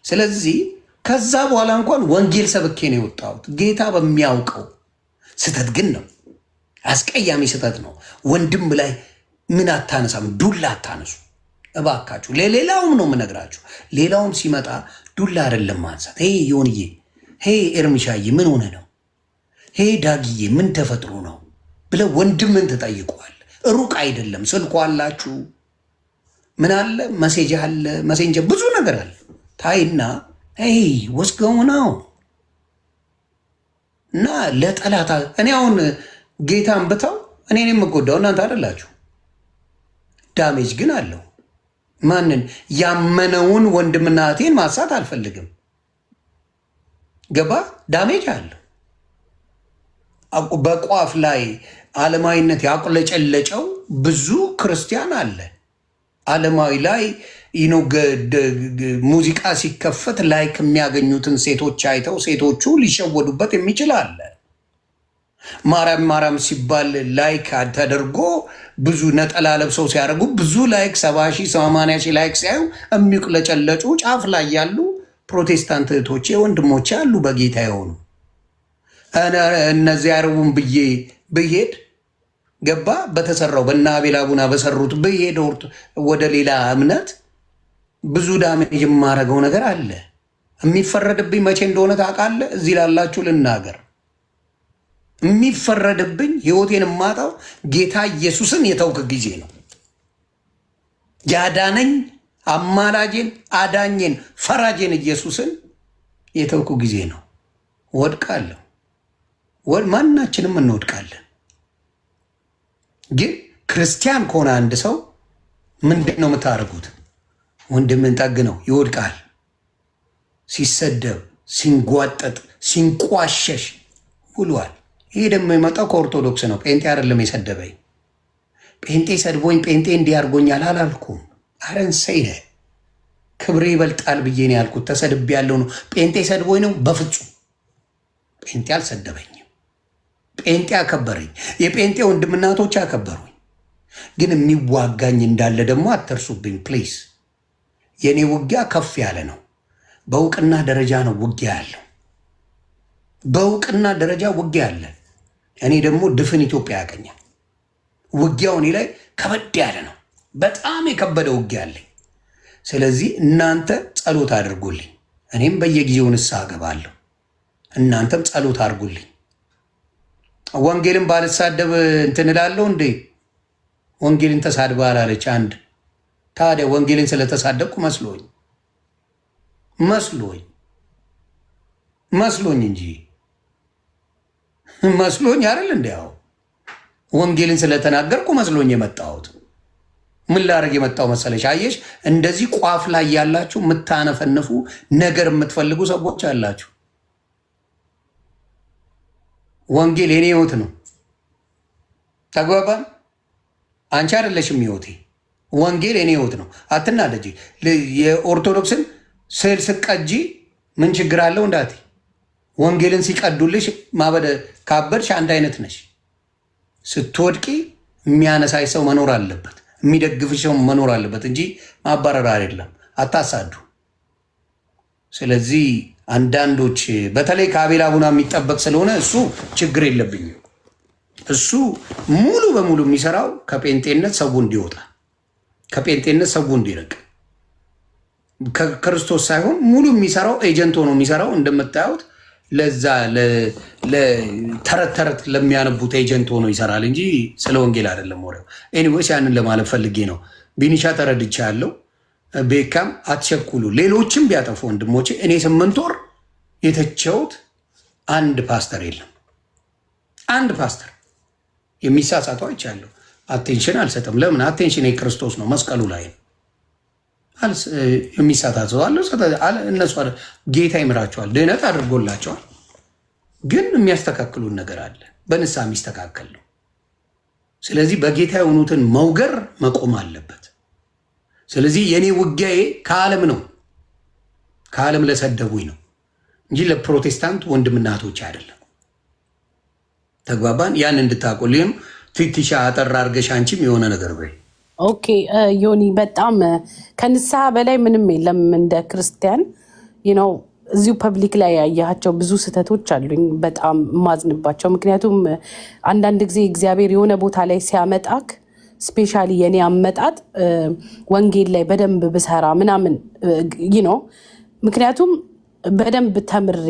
ስለዚህ ከዛ በኋላ እንኳን ወንጌል ሰብኬ ነው የወጣሁት ጌታ በሚያውቀው። ስህተት ግን ነው፣ አስቀያሚ ስህተት ነው። ወንድም ላይ ምን አታነሳም? ዱላ አታነሱ እባካችሁ። ለሌላውም ነው የምነግራችሁ። ሌላውም ሲመጣ ዱላ አይደለም ማንሳት። ሄ ዮንዬ፣ ሄ ኤርሚሻዬ ምን ሆነ ነው? ሄ ዳግዬ ምን ተፈጥሮ ነው ብለህ ወንድምን ትጠይቀዋል። ሩቅ አይደለም። ስልኩ አላችሁ፣ ምን አለ፣ መሴጅ አለ፣ መሴንጀር ብዙ ነገር አለ። ታይና ወስገው ነው እና ለጠላታ እኔ አሁን ጌታን ብተው እኔን የምጎዳው እናንተ አይደላችሁ። ዳሜጅ ግን አለው። ማንን? ያመነውን ወንድምና እህቴን ማሳት አልፈልግም። ገባ? ዳሜጅ አለው። በቋፍ ላይ ዓለማዊነት ያቁለጨለጨው ብዙ ክርስቲያን አለ። ዓለማዊ ላይ ሙዚቃ ሲከፈት ላይክ የሚያገኙትን ሴቶች አይተው ሴቶቹ ሊሸወዱበት የሚችል አለ። ማርያም ማርያም ሲባል ላይክ ተደርጎ ብዙ ነጠላ ለብሰው ሲያደርጉ ብዙ ላይክ 70 ሺህ 80 ሺህ ላይክ ሲያዩ የሚቁለጨለጩ ጫፍ ላይ ያሉ ፕሮቴስታንት እህቶቼ ወንድሞቼ አሉ በጌታ የሆኑ። እነዚህ አረቡን ብሄድ ገባ በተሰራው በእነ አቤል አቡና በሰሩት ብሄድ ወደ ሌላ እምነት ብዙ ዳሜጅ የማረገው ነገር አለ። የሚፈረድብኝ መቼ እንደሆነ ታውቃለህ? እዚህ ላላችሁ ልናገር። የሚፈረድብኝ ህይወቴን የማጣው ጌታ ኢየሱስን የተውክ ጊዜ ነው። ያዳነኝ አማላጄን፣ አዳኜን፣ ፈራጄን ኢየሱስን የተውኩ ጊዜ ነው። ወድቃለሁ። ማናችንም እንወድቃለን። ግን ክርስቲያን ከሆነ አንድ ሰው ምንድን ነው የምታደርጉት? ወንድምን ጠግ ነው ይወድቃል። ሲሰደብ፣ ሲንጓጠጥ፣ ሲንቋሸሽ ውሏል። ይሄ ደግሞ የመጣው ከኦርቶዶክስ ነው። ጴንጤ አይደለም የሰደበኝ። ጴንጤ ሰድቦኝ ጴንጤ እንዲያርጎኛል አላልኩም። አረንሰይነ ክብሬ ይበልጣል ብዬ ነው ያልኩት። ተሰድቤ ያለው ነው። ጴንጤ ሰድቦኝ ነው? በፍጹም ጴንጤ አልሰደበኝም። ጴንጤ አከበረኝ። የጴንጤ ወንድምናቶች አከበሩኝ። ግን የሚዋጋኝ እንዳለ ደግሞ አትርሱብኝ ፕሊዝ። የእኔ ውጊያ ከፍ ያለ ነው። በእውቅና ደረጃ ነው ውጊያ ያለው። በእውቅና ደረጃ ውጊያ አለ። እኔ ደግሞ ድፍን ኢትዮጵያ ያገኛል። ውጊያው እኔ ላይ ከበድ ያለ ነው። በጣም የከበደ ውጊያ አለኝ። ስለዚህ እናንተ ጸሎት አድርጉልኝ። እኔም በየጊዜው ንስሐ እገባለሁ። እናንተም ጸሎት አድርጉልኝ። ወንጌልን ባልሳደብ እንትን እላለሁ እንዴ? ወንጌልን ተሳድበሃል አለች አንድ። ታዲያ ወንጌልን ስለተሳደብኩ መስሎኝ እንጂ መስሎኝ አይደል? እንዲያው ወንጌልን ስለተናገርኩ መስሎኝ የመጣሁት። ምን ላደርግ የመጣው መሰለሽ? አየሽ፣ እንደዚህ ቋፍ ላይ ያላችሁ የምታነፈንፉ ነገር የምትፈልጉ ሰዎች አላችሁ። ወንጌል የኔ ህይወት ነው። ተግባባን? አንቺ አይደለሽም ህይወቴ። ወንጌል የኔ ህይወት ነው። አትናደጂ። የኦርቶዶክስን ስዕል ስቀጂ ምን ችግር አለው እንዳት? ወንጌልን ሲቀዱልሽ ማበደ ካበድሽ አንድ አይነት ነሽ። ስትወድቂ የሚያነሳሽ ሰው መኖር አለበት፣ የሚደግፍሽ ሰው መኖር አለበት እንጂ ማባረር አይደለም። አታሳዱ። ስለዚህ አንዳንዶች በተለይ ከአቤል አቡና የሚጠበቅ ስለሆነ እሱ ችግር የለብኝም። እሱ ሙሉ በሙሉ የሚሰራው ከጴንጤነት ሰው እንዲወጣ፣ ከጴንጤነት ሰው እንዲርቅ፣ ከክርስቶስ ሳይሆን ሙሉ የሚሰራው ኤጀንት ሆኖ የሚሰራው እንደምታዩት ለዛ ተረት ተረት ለሚያነቡት ኤጀንት ሆኖ ይሰራል እንጂ ስለ ወንጌል አይደለም ወሬው። ኤኒዌይስ ያንን ለማለት ፈልጌ ነው። ቢኒሻ ተረድቻ ያለው ቤካም አትቸኩሉ። ሌሎችም ቢያጠፉ ወንድሞቼ፣ እኔ 8 ወር የተቸውት አንድ ፓስተር የለም። አንድ ፓስተር የሚሳሳተው አይቻለሁ። አቴንሽን አልሰጥም። ለምን? አቴንሽን የክርስቶስ ነው፣ መስቀሉ ላይ ነው። የሚሳሳተው አለ። እነሱ ጌታ ይምራቸዋል፣ ድህነት አድርጎላቸዋል። ግን የሚያስተካክሉን ነገር አለ፣ በንስሐ የሚስተካከል ነው። ስለዚህ በጌታ የሆኑትን መውገር መቆም አለበት። ስለዚህ የኔ ውጊያዬ ከዓለም ነው፣ ከዓለም ለሰደቡኝ ነው እንጂ ለፕሮቴስታንት ወንድምናቶች አይደለም። ተግባባን? ያን እንድታቆልም ትንሽ አጠር አድርገሽ አንቺም የሆነ ነገር በይ። ኦኬ ዮኒ፣ በጣም ከንስሐ በላይ ምንም የለም። እንደ ክርስቲያን ነው እዚሁ ፐብሊክ ላይ ያያቸው ብዙ ስህተቶች አሉኝ፣ በጣም የማዝንባቸው። ምክንያቱም አንዳንድ ጊዜ እግዚአብሔር የሆነ ቦታ ላይ ሲያመጣክ ስፔሻሊ የኔ አመጣጥ ወንጌል ላይ በደንብ ብሰራ ምናምን ነው። ምክንያቱም በደንብ ተምሬ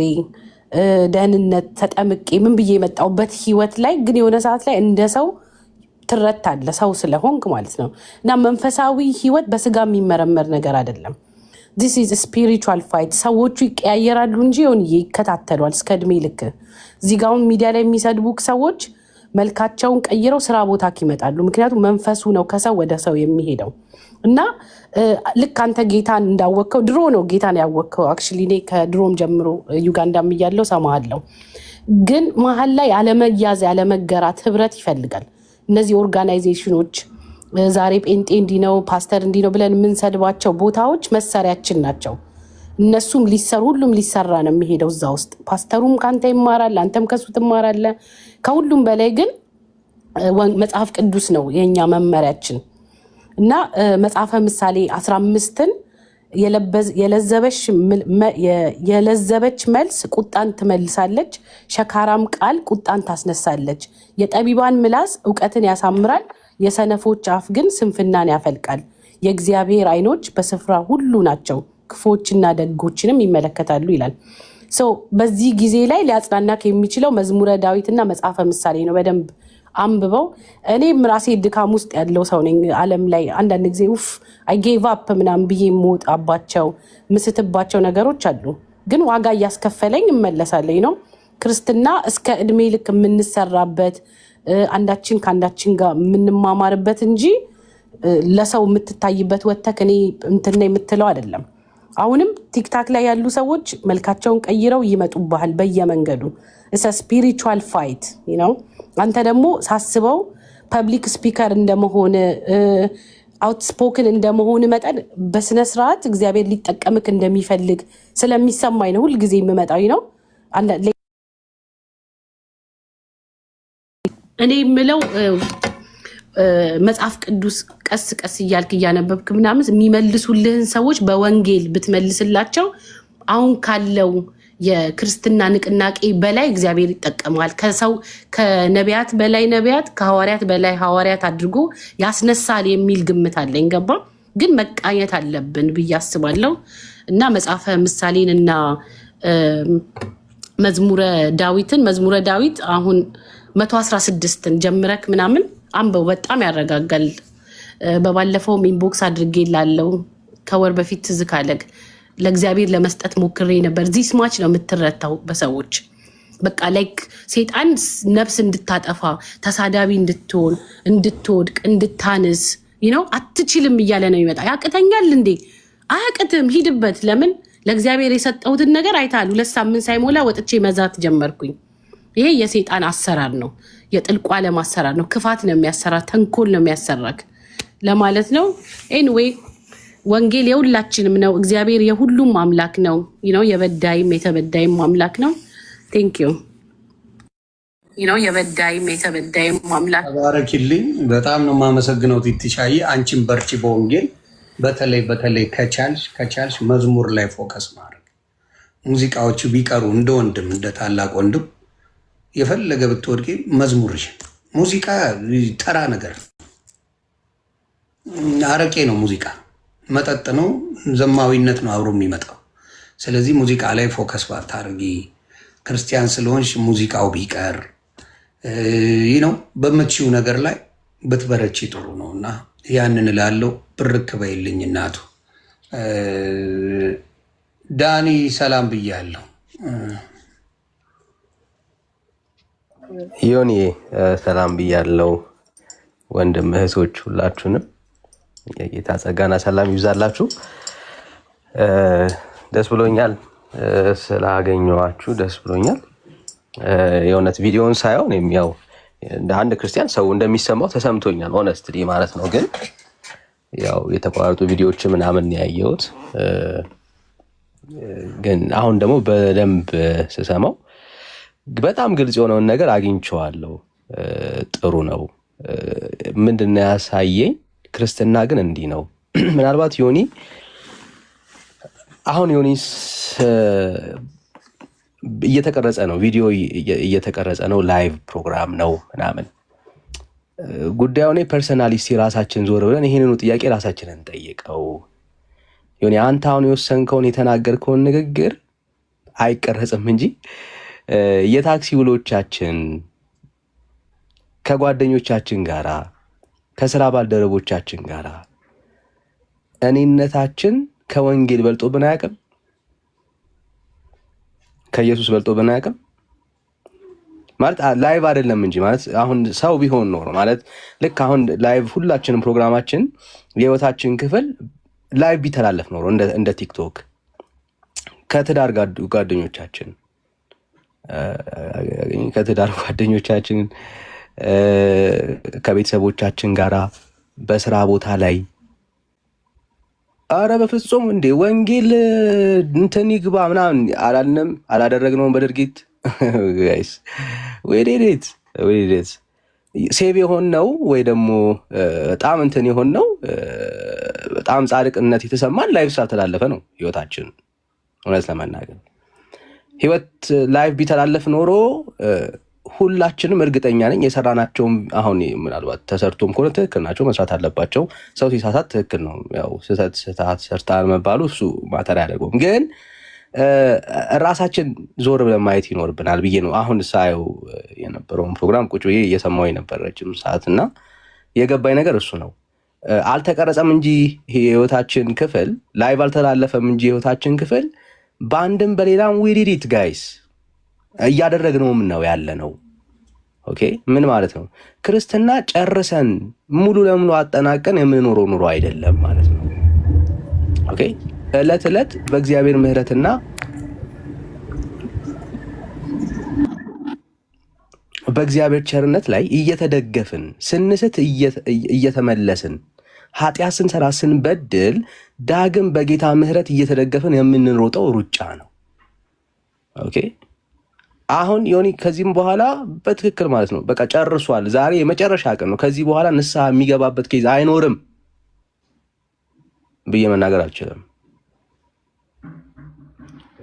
ደህንነት ተጠምቄ ምን ብዬ የመጣሁበት ህይወት ላይ ግን የሆነ ሰዓት ላይ እንደ ሰው ትረታለ፣ ሰው ስለሆንክ ማለት ነው። እና መንፈሳዊ ህይወት በስጋ የሚመረመር ነገር አይደለም። ዲስ ኢዝ ስፒሪቹዋል ፋይት። ሰዎቹ ይቀያየራሉ እንጂ ሆን ይከታተሏል እስከ እድሜ ልክ። እዚህ ጋ አሁን ሚዲያ ላይ የሚሰድቡክ ሰዎች መልካቸውን ቀይረው ስራ ቦታ ይመጣሉ። ምክንያቱም መንፈሱ ነው ከሰው ወደ ሰው የሚሄደው። እና ልክ አንተ ጌታን እንዳወቅከው ድሮ ነው ጌታን ያወቅከው። አክቹዋሊ እኔ ከድሮም ጀምሮ ዩጋንዳም እያለሁ ሰማሃለሁ። ግን መሀል ላይ ያለመያዝ ያለመገራት ህብረት ይፈልጋል። እነዚህ ኦርጋናይዜሽኖች ዛሬ ጴንጤ እንዲህ ነው ፓስተር እንዲህ ነው ብለን የምንሰድባቸው ቦታዎች መሳሪያችን ናቸው። እነሱም ሁሉም ሊሰራ ነው የሚሄደው እዛ ውስጥ። ፓስተሩም ከአንተ ይማራል፣ አንተም ከሱ ትማራለ። ከሁሉም በላይ ግን መጽሐፍ ቅዱስ ነው የኛ መመሪያችን። እና መጽሐፈ ምሳሌ 15ን የለዘበች መልስ ቁጣን ትመልሳለች፣ ሸካራም ቃል ቁጣን ታስነሳለች። የጠቢባን ምላስ እውቀትን ያሳምራል፣ የሰነፎች አፍ ግን ስንፍናን ያፈልቃል። የእግዚአብሔር ዓይኖች በስፍራ ሁሉ ናቸው፣ ክፎችና ደጎችንም ይመለከታሉ ይላል። በዚህ ጊዜ ላይ ሊያጽናናክ የሚችለው መዝሙረ ዳዊትና መጽሐፈ ምሳሌ ነው። በደንብ አንብበው። እኔም ራሴ ድካም ውስጥ ያለው ሰው ነኝ። ዓለም ላይ አንዳንድ ጊዜ ውፍ አይ ጌቭ አፕ ምናምን ብዬ የምወጣባቸው ምስትባቸው ነገሮች አሉ። ግን ዋጋ እያስከፈለኝ እመለሳለኝ ነው። ክርስትና እስከ እድሜ ልክ የምንሰራበት አንዳችን ከአንዳችን ጋር የምንማማርበት እንጂ ለሰው የምትታይበት ወተክ እኔ እንትና የምትለው አይደለም። አሁንም ቲክታክ ላይ ያሉ ሰዎች መልካቸውን ቀይረው ይመጡብሃል በየመንገዱ። ስፒሪቹዋል ፋይት ነው። አንተ ደግሞ ሳስበው ፐብሊክ ስፒከር እንደመሆን አውትስፖክን እንደመሆን መጠን በስነስርዓት እግዚአብሔር ሊጠቀምክ እንደሚፈልግ ስለሚሰማኝ ነው ሁልጊዜ የምመጣው ነው። እኔ የምለው መጽሐፍ ቅዱስ ቀስ ቀስ እያልክ እያነበብክ ምናምን የሚመልሱልህን ሰዎች በወንጌል ብትመልስላቸው አሁን ካለው የክርስትና ንቅናቄ በላይ እግዚአብሔር ይጠቀማል። ከነቢያት በላይ ነቢያት፣ ከሐዋርያት በላይ ሐዋርያት አድርጎ ያስነሳል የሚል ግምት አለኝ። ገባ? ግን መቃኘት አለብን ብዬ አስባለሁ። እና መጽሐፈ ምሳሌን እና መዝሙረ ዳዊት አሁን 116ን ጀምረክ ምናምን አንበው፣ በጣም ያረጋጋል። በባለፈው ኢንቦክስ አድርጌ ላለው ከወር በፊት ትዝ ካለግ ለእግዚአብሔር ለመስጠት ሞክሬ ነበር። ዚህ ስማች ነው የምትረታው በሰዎች በቃ ላይክ ሴጣን ነፍስ እንድታጠፋ ተሳዳቢ እንድትሆን እንድትወድቅ እንድታንስ አትችልም እያለ ነው ይመጣ። ያቅተኛል እንዴ? አያቅትም፣ ሂድበት። ለምን ለእግዚአብሔር የሰጠሁትን ነገር አይታል። 2 ሳምንት ሳይሞላ ወጥቼ መዛት ጀመርኩኝ። ይሄ የሴጣን አሰራር ነው፣ የጥልቁ ዓለም አሰራር ነው። ክፋት ነው የሚያሰራ፣ ተንኮል ነው የሚያሰራክ ለማለት ነው። ኤኒዌይ ወንጌል የሁላችንም ነው። እግዚአብሔር የሁሉም አምላክ ነው። የበዳይም የተበዳይም አምላክ ነው። ቴንክ ዩ። የበዳይም የተበዳይም አምላክ። ተባረኪልኝ። በጣም ነው የማመሰግነው ቲቲሻዬ። አንቺን በርቺ በወንጌል በተለይ ከቻልሽ መዝሙር ላይ ፎከስ ማድረግ። ሙዚቃዎቹ ቢቀሩ እንደ ወንድም እንደ ታላቅ ወንድም የፈለገ ብትወድቂ መዝሙርሽ። ሙዚቃ ተራ ነገር አረቄ ነው። ሙዚቃ መጠጥ ነው፣ ዘማዊነት ነው አብሮ የሚመጣው። ስለዚህ ሙዚቃ ላይ ፎከስ ባታርጊ፣ ክርስቲያን ስለሆንሽ ሙዚቃው ቢቀር በምትችው ነገር ላይ ብትበረቺ ጥሩ ነው እና ያንን እላለሁ። ብርክ በይልኝ እናቱ። ዳኒ ሰላም ብያለሁ። ዮኒ ሰላም ብያለሁ። ወንድም እህቶች ሁላችሁንም የጌታ ጸጋና ሰላም ይብዛላችሁ። ደስ ብሎኛል ስላገኘኋችሁ፣ ደስ ብሎኛል። የእውነት ቪዲዮውን ሳይሆን ያው እንደ አንድ ክርስቲያን ሰው እንደሚሰማው ተሰምቶኛል፣ ሆነስትሊ ማለት ነው። ግን ያው የተቋረጡ ቪዲዮዎች ምናምን ያየሁት፣ ግን አሁን ደግሞ በደንብ ስሰማው በጣም ግልጽ የሆነውን ነገር አግኝቼዋለሁ። ጥሩ ነው። ምንድን ነው ያሳየኝ? ክርስትና ግን እንዲህ ነው። ምናልባት ዮኒ እየተቀረጸ ነው፣ ቪዲዮ እየተቀረጸ ነው፣ ላይቭ ፕሮግራም ነው ምናምን። ጉዳዩን ፐርሰናሊስቲ ራሳችን ዞር ብለን ይህንኑ ጥያቄ ራሳችንን ጠይቀው። ዮኒ አንተ አሁን የወሰንከውን የተናገርከውን ንግግር አይቀረጽም እንጂ የታክሲ ውሎቻችን ከጓደኞቻችን ጋራ ከስራ ባልደረቦቻችን ጋራ እኔነታችን ከወንጌል በልጦብን አያውቅም? ከኢየሱስ በልጦብን አያውቅም? ማለት ላይቭ አይደለም እንጂ ማለት አሁን ሰው ቢሆን ኖሮ ማለት ልክ አሁን ላይቭ ሁላችንም ፕሮግራማችን የህይወታችን ክፍል ላይቭ ቢተላለፍ ኖሮ እንደ ቲክቶክ ከትዳር ጓደኞቻችን ከቤተሰቦቻችን ጋራ በስራ ቦታ ላይ አረ በፍጹም እንዴ ወንጌል እንትን ይግባ ምናምን አላልንም፣ አላደረግነውም በድርጊት ጋይስ። ወይዴት ሴቭ የሆን ነው ወይ ደግሞ በጣም እንትን የሆን ነው በጣም ጻድቅነት የተሰማን ላይቭ ስላልተላለፈ ነው ህይወታችን። እውነት ለመናገር ህይወት ላይቭ ቢተላለፍ ኖሮ ሁላችንም እርግጠኛ ነኝ የሰራናቸውም አሁን ምናልባት ተሰርቶም ከሆነ ትክክል ናቸው፣ መስራት አለባቸው። ሰው ሲሳሳት ትክክል ነው። ያው ስህተት ሰርተሃል መባሉ እሱ ማተር አያደርገውም። ግን ራሳችን ዞር ብለን ማየት ይኖርብናል ብዬ ነው አሁን ሳየው የነበረውን ፕሮግራም ቁጭ ብዬ እየሰማሁ የነበረ ረጅም ሰዓት እና የገባኝ ነገር እሱ ነው። አልተቀረጸም እንጂ የህይወታችን ክፍል ላይቭ አልተላለፈም እንጂ የህይወታችን ክፍል በአንድም በሌላም ዊዲዲት ጋይስ እያደረግነውም ነው ያለ ነው። ኦኬ ምን ማለት ነው? ክርስትና ጨርሰን ሙሉ ለሙሉ አጠናቀን የምንኖረው ኑሮ አይደለም ማለት ነው። ኦኬ እለት እለት በእግዚአብሔር ምሕረትና በእግዚአብሔር ቸርነት ላይ እየተደገፍን ስንስት እየተመለስን ኃጢአት ስንሰራ ስንበድል ዳግም በጌታ ምሕረት እየተደገፍን የምንሮጠው ሩጫ ነው። ኦኬ አሁን ዮኒ ከዚህም በኋላ በትክክል ማለት ነው በቃ ጨርሷል። ዛሬ የመጨረሻ ቀን ነው። ከዚህ በኋላ ንስሐ የሚገባበት ኬዝ አይኖርም ብዬ መናገር አልችልም።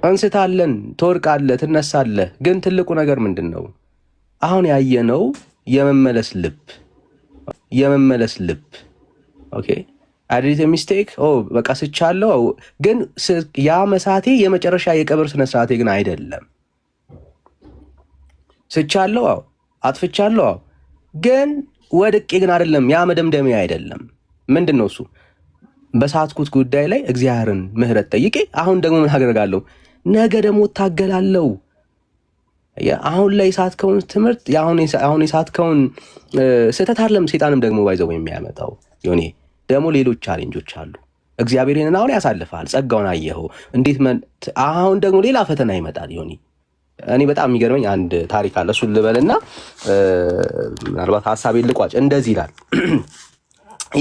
እንስታለን፣ ትወድቃለህ፣ ትነሳለህ። ግን ትልቁ ነገር ምንድን ነው? አሁን ያየነው የመመለስ ልብ ኦኬ አዲት ሚስቴክ በቃ ስቻለሁ። ግን ያ መሳቴ የመጨረሻ የቀብር ስነ ስርዓቴ ግን አይደለም። ስቻለሁ፣ አጥፍቻለሁ፣ ግን ወድቄ ግን አይደለም። ያ መደምደሚያ አይደለም። ምንድን ነው እሱ? በሳትኩት ጉዳይ ላይ እግዚአብሔርን ምሕረት ጠይቄ አሁን ደግሞ ምን አደርጋለሁ? ነገ ደግሞ እታገላለሁ። አሁን ላይ የሳትከውን ትምህርት አሁን የሳትከውን ስህተት አይደለም ሰይጣንም ደግሞ ባይዘው የሚያመጣው ዮኒ ደግሞ ሌሎች ቻሌንጆች አሉ። እግዚአብሔር ይሄንን አሁን ያሳልፋል። ጸጋውን አየኸው እንዴት አሁን ደግሞ ሌላ ፈተና ይመጣል ዮኒ። እኔ በጣም የሚገርመኝ አንድ ታሪክ አለ። እሱን ልበልና ምናልባት ሀሳቤን ልቋጭ። እንደዚህ ይላል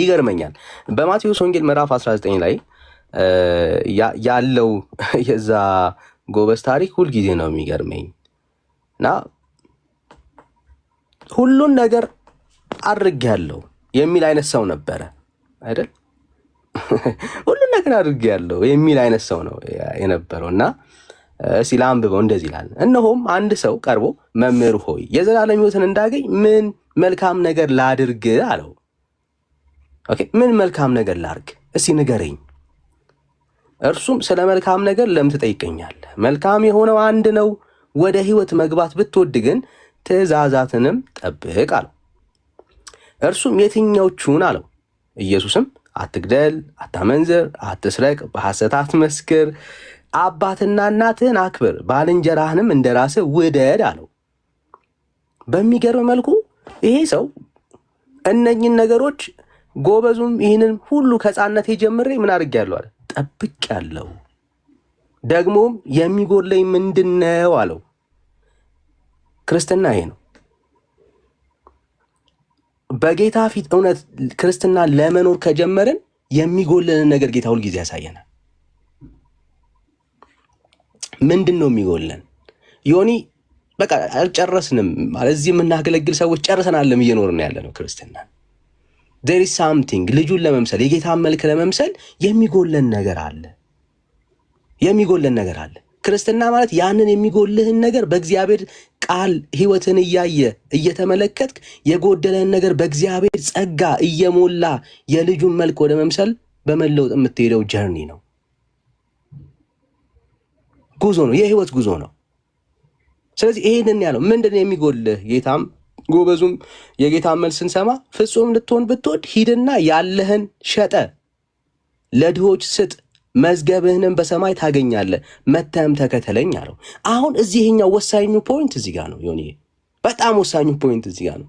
ይገርመኛል። በማቴዎስ ወንጌል ምዕራፍ 19 ላይ ያለው የዛ ጎበዝ ታሪክ ሁልጊዜ ነው የሚገርመኝ እና ሁሉን ነገር አድርጌያለሁ የሚል አይነት ሰው ነበረ አይደል? ሁሉን ነገር አድርጌያለሁ የሚል አይነት ሰው ነው የነበረው እና ሲል አንብበው እንደዚህ ይላል። እነሆም አንድ ሰው ቀርቦ መምህር ሆይ የዘላለም ሕይወትን እንዳገኝ ምን መልካም ነገር ላድርግ አለው። ኦኬ ምን መልካም ነገር ላድርግ እስቲ ንገረኝ። እርሱም ስለ መልካም ነገር ለምን ትጠይቀኛለህ? መልካም የሆነው አንድ ነው። ወደ ሕይወት መግባት ብትወድ ግን ትእዛዛትንም ጠብቅ አለው። እርሱም የትኞቹን አለው። ኢየሱስም አትግደል፣ አታመንዝር፣ አትስረቅ፣ በሐሰት አትመስክር፣ አባትና እናትህን አክብር፣ ባልንጀራህንም እንደ ራስህ ውደድ አለው። በሚገርም መልኩ ይሄ ሰው እነኝን ነገሮች ጎበዙም ይህንን ሁሉ ከሕፃንነቴ ጀምሬ ምን አድርጌያለሁ አለ፣ ጠብቄያለሁ። ደግሞም የሚጎድለኝ ምንድን ነው አለው። ክርስትና ይሄ ነው። በጌታ ፊት እውነት ክርስትና ለመኖር ከጀመርን የሚጎለንን ነገር ጌታ ሁልጊዜ ያሳየናል። ምንድን ነው የሚጎለን? ዮኒ በቃ አልጨረስንም ማለት እዚህ የምናገለግል ሰዎች ጨርሰናለም እየኖርን ያለ ነው ክርስትና። there is something ልጁን ለመምሰል የጌታን መልክ ለመምሰል የሚጎለን ነገር አለ። ክርስትና ማለት ያንን የሚጎልህን ነገር በእግዚአብሔር ቃል ህይወትን እያየ እየተመለከትክ የጎደለን ነገር በእግዚአብሔር ጸጋ እየሞላ የልጁን መልክ ወደ መምሰል በመለውጥ የምትሄደው ጀርኒ ነው፣ ጉዞ ነው፣ የህይወት ጉዞ ነው። ስለዚህ ይሄንን ያለው ምንድነው የሚጎልህ? ጌታም ጎበዙም የጌታን መልስ ስንሰማ ፍጹም ልትሆን ብትወድ ሂድና ያለህን ሸጠ ለድሆች ስጥ፣ መዝገብህንም በሰማይ ታገኛለህ፣ መተህም ተከተለኝ አለው። አሁን እዚህኛው ወሳኙ ፖይንት እዚህ ጋር ነው ዮኒ፣ በጣም ወሳኙ ፖይንት እዚህ ጋር ነው።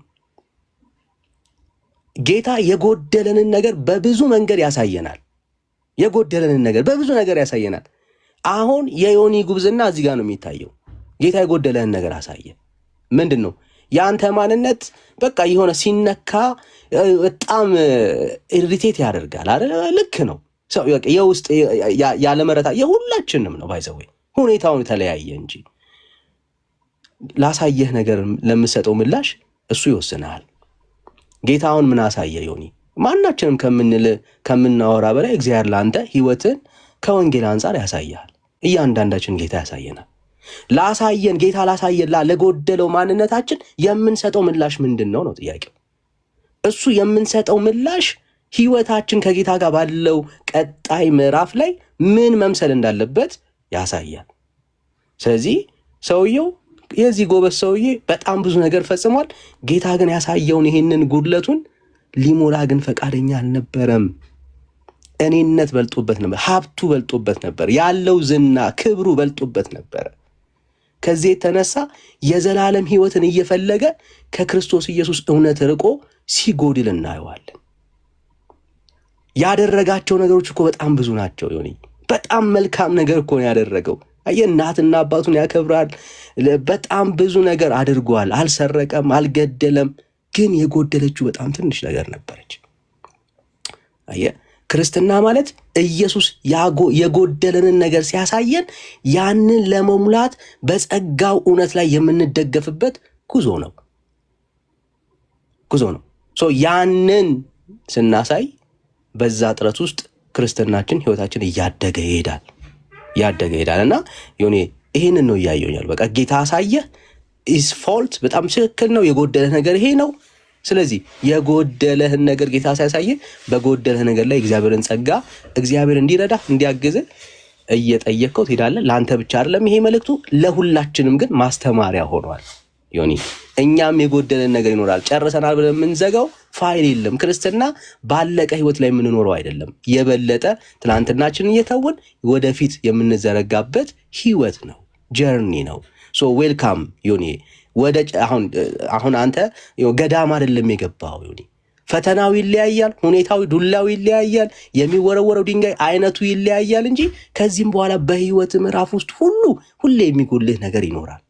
ጌታ የጎደለንን ነገር በብዙ መንገድ ያሳየናል። በብዙ ነገር ያሳየናል። አሁን የዮኒ ጉብዝና እዚህ ጋር ነው የሚታየው። ጌታ የጎደለንን ነገር አሳየ። ምንድን ነው? የአንተ ማንነት በቃ የሆነ ሲነካ በጣም ኢሪቴት ያደርጋል አይደል? ልክ ነው። ሰው የውስጥ ያለመረታ የሁላችንም ነው። ባይዘው ሁኔታውን የተለያየ እንጂ ላሳየህ ነገር ለምሰጠው ምላሽ እሱ ይወስናል። ጌታውን ምን አሳየ ዮኒ? ማናችንም ከምናወራ በላይ እግዚአብሔር ለአንተ ህይወትን ከወንጌል አንጻር ያሳያል። እያንዳንዳችን ጌታ ያሳየናል። ላሳየን ጌታ ላሳየን ለጎደለው ማንነታችን የምንሰጠው ምላሽ ምንድነው ነው ጥያቄው። እሱ የምንሰጠው ምላሽ ህይወታችን ከጌታ ጋር ባለው ቀጣይ ምዕራፍ ላይ ምን መምሰል እንዳለበት ያሳያል። ስለዚህ ሰውየው የዚህ ጎበዝ ሰውዬ በጣም ብዙ ነገር ፈጽሟል። ጌታ ግን ያሳየውን ይሄንን ጉድለቱን ሊሞላ ግን ፈቃደኛ አልነበረም። እኔነት በልጦበት ነበር፣ ሀብቱ በልጦበት ነበር፣ ያለው ዝና ክብሩ በልጦበት ነበር። ከዚህ የተነሳ የዘላለም ህይወትን እየፈለገ ከክርስቶስ ኢየሱስ እውነት ርቆ ሲጎድል እናየዋለን። ያደረጋቸው ነገሮች እኮ በጣም ብዙ ናቸው። ዮኒ በጣም መልካም ነገር እኮ ነው ያደረገው። እናትና አባቱን ያከብራል። በጣም ብዙ ነገር አድርጓል። አልሰረቀም፣ አልገደለም። ግን የጎደለችው በጣም ትንሽ ነገር ነበረች። ክርስትና ማለት ኢየሱስ የጎደለንን ነገር ሲያሳየን ያንን ለመሙላት በጸጋው እውነት ላይ የምንደገፍበት ጉዞ ነው። ያንን ስናሳይ በዛ ጥረት ውስጥ ክርስትናችን ህይወታችን እያደገ ይሄዳል እና ዮኒ ይሄንን ነው እያየኛል። በቃ ጌታ አሳየህ ኢስ ፎልት በጣም ትክክል ነው። የጎደለ ነገር ይሄ ነው። ስለዚህ የጎደለህን ነገር ጌታ ሲያሳየህ በጎደለህ ነገር ላይ እግዚአብሔርን ጸጋ እግዚአብሔር እንዲረዳ እንዲያግዝ እየጠየቅከው ትሄዳለህ። ለአንተ ብቻ አይደለም ይሄ መልእክቱ፣ ለሁላችንም ግን ማስተማሪያ ሆኗል። ዮኒ እኛም የጎደለን ነገር ይኖራል። ጨርሰናል ብለን የምንዘጋው ፋይል የለም። ክርስትና ባለቀ ህይወት ላይ የምንኖረው አይደለም። የበለጠ ትናንትናችንን እየተውን ወደፊት የምንዘረጋበት ህይወት ነው፣ ጀርኒ ነው። ሶ ዌልካም ዮኒ። አሁን አንተ ገዳም አይደለም የገባው ዮኒ። ፈተናው ይለያያል፣ ሁኔታው ዱላው ይለያያል፣ የሚወረወረው ድንጋይ አይነቱ ይለያያል እንጂ ከዚህም በኋላ በህይወት ምዕራፍ ውስጥ ሁሌ የሚጎልህ ነገር ይኖራል።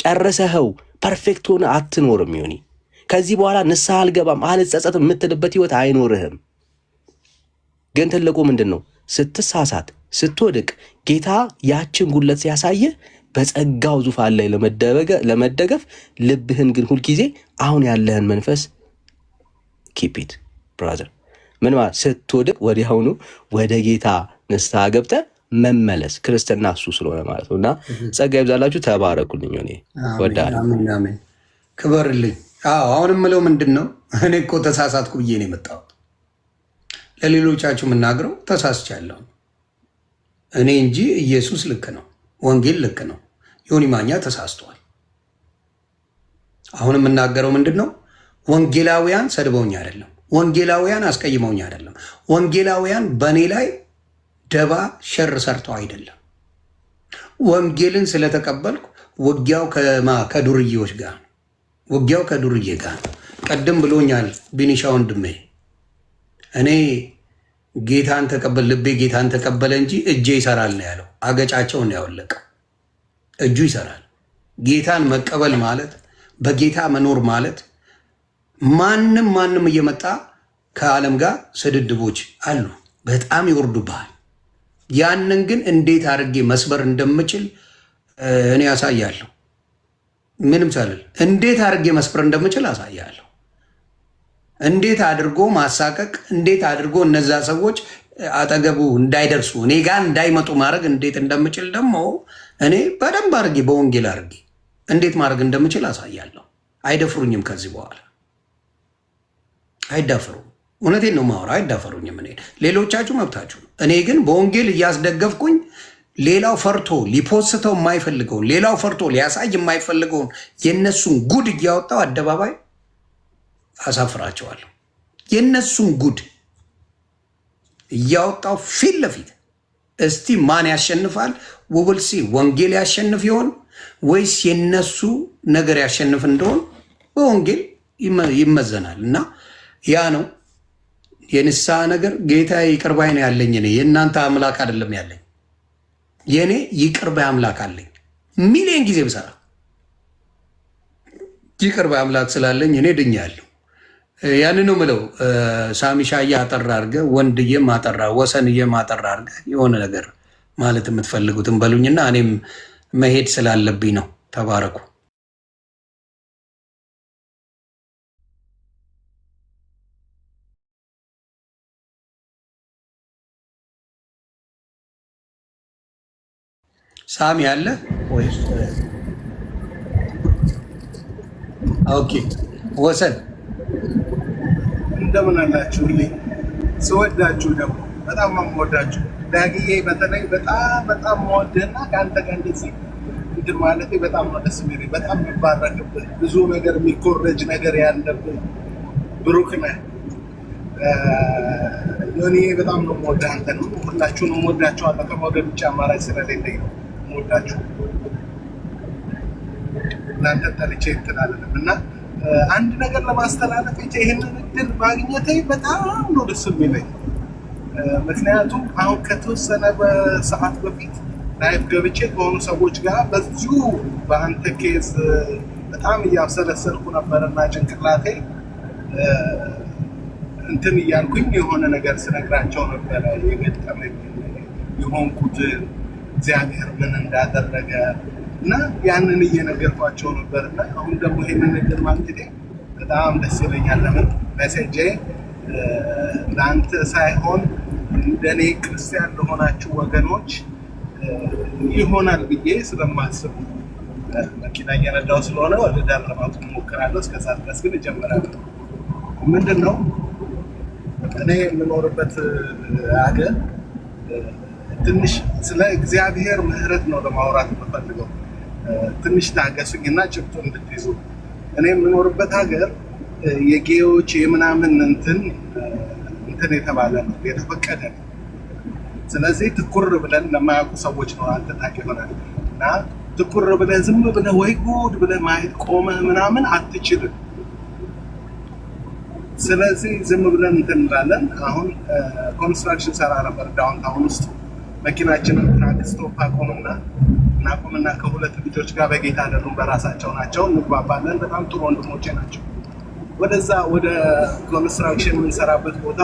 ጨርሰኸው ፐርፌክት ሆነ አትኖርም ዮኒ። ከዚህ በኋላ ንስሐ አልገባም አልጸጸትም የምትልበት ህይወት አይኖርህም። ግን ትልቁ ምንድነው? ስትሳሳት ስትወድቅ ጌታ ያችን ጉድለት ሲያሳየህ በጸጋው ዙፋን ላይ ለመደገፍ ልብህን ግን ሁልጊዜ አሁን ያለህን መንፈስ ኪፒት ብራዘር። ምን ማለት ስትወድቅ ወዲያውኑ ወደ ጌታ ንስሐ ገብተህ መመለስ ክርስትና እሱ ስለሆነ ማለት ነው። እና ጸጋ ይብዛላችሁ። ተባረኩልኝ። እኔ ወዳለሁ። አሜን። ክበርልኝ። አሁን የምለው ምንድን ነው? እኔ እኮ ተሳሳትኩ ብዬ ነው የመጣሁት። ለሌሎቻችሁ የምናገረው ተሳስቻለሁ እኔ እንጂ ኢየሱስ ልክ ነው፣ ወንጌል ልክ ነው። ዮኒ ማኛ ተሳስቷል። አሁን የምናገረው ምንድን ነው? ወንጌላውያን ሰድበውኝ አይደለም፣ ወንጌላውያን አስቀይመውኝ አይደለም፣ ወንጌላውያን በእኔ ላይ ደባ ሸር ሰርተው አይደለም። ወንጌልን ስለተቀበልኩ ውጊያው ከዱርዬዎች ጋር ነው። ውጊያው ከዱርዬ ጋር ነው። ቀደም ብሎኛል ቢኒሻ ወንድሜ። እኔ ጌታን ተቀበል፣ ልቤ ጌታን ተቀበለ እንጂ እጄ ይሰራል ነው ያለው። አገጫቸውን ያወለቀው እጁ ይሰራል። ጌታን መቀበል ማለት በጌታ መኖር ማለት ማንም እየመጣ ከዓለም ጋር ስድድቦች አሉ፣ በጣም ይወርዱብሃል። ያንን ግን እንዴት አድርጌ መስበር እንደምችል እኔ ያሳያለሁ። ምንም ሳልል እንዴት አድርጌ መስበር እንደምችል አሳያለሁ። እንዴት አድርጎ ማሳቀቅ፣ እንዴት አድርጎ እነዛ ሰዎች አጠገቡ እንዳይደርሱ እኔ ጋር እንዳይመጡ ማድረግ እንዴት እንደምችል ደግሞ እኔ በደንብ አድርጌ በወንጌል አድርጌ እንዴት ማድረግ እንደምችል አሳያለሁ። አይደፍሩኝም። ከዚህ በኋላ አይዳፈሩም። እውነቴን ነው ማወራ። አይዳፈሩኝም። እኔ ሌሎቻችሁ መብታችሁ ነው። እኔ ግን በወንጌል እያስደገፍኩኝ ሌላው ፈርቶ ሊፖስተው የማይፈልገውን ሌላው ፈርቶ ሊያሳይ የማይፈልገውን የነሱን ጉድ እያወጣው አደባባይ አሳፍራቸዋለሁ። የነሱን ጉድ እያወጣው ፊት ለፊት እስቲ ማን ያሸንፋል? ውብልሲ ወንጌል ያሸንፍ ይሆን ወይስ የነሱ ነገር ያሸንፍ እንደሆን በወንጌል ይመዘናል። እና ያ ነው የንስሐ ነገር። ጌታ ይቅር ባይ ነው ያለኝ። እኔ የእናንተ አምላክ አይደለም ያለኝ፣ የእኔ ይቅር ባይ አምላክ አለኝ። ሚሊዮን ጊዜ ብሰራ ይቅር ባይ አምላክ ስላለኝ እኔ ድኛለሁ። ያን ነው ምለው። ሳሚሻዬ አጠራ አድርገ፣ ወንድዬም አጠራ፣ ወሰንዬም አጠራ አድርገ የሆነ ነገር ማለት የምትፈልጉትን በሉኝና እኔም መሄድ ስላለብኝ ነው። ተባረኩ። ሳሚ አለ ወይስ? ኦኬ ወሰን እንደምን አላችሁልኝ? ስወዳችሁ ደግሞ በጣም የምወዳችሁ ዳግዬ፣ በተለይ በጣም የምወድህና ከአንተ ጋር እንደዚህ እንትን ማለቴ በጣም ነው ደስ የሚለኝ። በጣም የሚባረክብህ ብዙ ነገር የሚኮረጅ ነገር ያለብህ ብሩክ ነህ። ዮኒ በጣም ነው የምወድህ። አንተ ነው ሁላችሁንም እወዳችኋለሁ። ከመውደድ ውጭ አማራጭ ስለሌለኝ ነው የምወዳችሁ። እናንተ ጠልቼ እንትን አልልም እና አንድ ነገር ለማስተላለፍ ይህንን እድል ማግኘቴ በጣም ነው ደስ የሚለኝ። ምክንያቱም አሁን ከተወሰነ በሰዓት በፊት ላይፍ ገብቼ ከሆኑ ሰዎች ጋር በዚሁ በአንተ ኬዝ በጣም እያብሰለሰልኩ ነበርና ጭንቅላቴ እንትን እያልኩኝ የሆነ ነገር ስነግራቸው ነበረ የገጠመኝ የሆንኩትን እግዚአብሔር ምን እንዳደረገ እና ያንን እየነገርኳቸው ነበርና አሁን ደግሞ ይህንን እድል ማግኘቴ በጣም ደስ ይለኛል። ለምን ሜሴጄ ለአንተ ሳይሆን እንደኔ ክርስቲያን ለሆናችሁ ወገኖች ይሆናል ብዬ ስለማስብ መኪና እየነዳሁ ስለሆነ ወደ ዳር ለማውጣት እሞክራለሁ። እስከዛ ድረስ ግን እጀምራለሁ። ምንድን ነው እኔ የምኖርበት ሀገር ትንሽ ስለ እግዚአብሔር ምሕረት ነው ለማውራት የምፈልገው። ትንሽ ታገሱኝና ጭብጡን እንድትይዙ። እኔ የምኖርበት ሀገር የጌዎች የምናምን እንትን የተባለ ነው፣ የተፈቀደ ነው። ስለዚህ ትኩር ብለን ለማያውቁ ሰዎች ነው አንተ ታውቅ ይሆናል እና ትኩር ብለህ ዝም ብለህ ወይ ጉድ ብለህ ማየት ቆመህ ምናምን አትችልም። ስለዚህ ዝም ብለን እንትን እንላለን። አሁን ኮንስትራክሽን ሰራ ነበር ዳውንታውን ውስጥ መኪናችንን ትራክ ስቶፕ እናቆምና ከሁለት ልጆች ጋር በጌታ አይደሉም፣ በራሳቸው ናቸው፣ እንግባባለን። በጣም ጥሩ ወንድሞቼ ናቸው። ወደዛ ወደ ኮንስትራክሽን የምንሰራበት ቦታ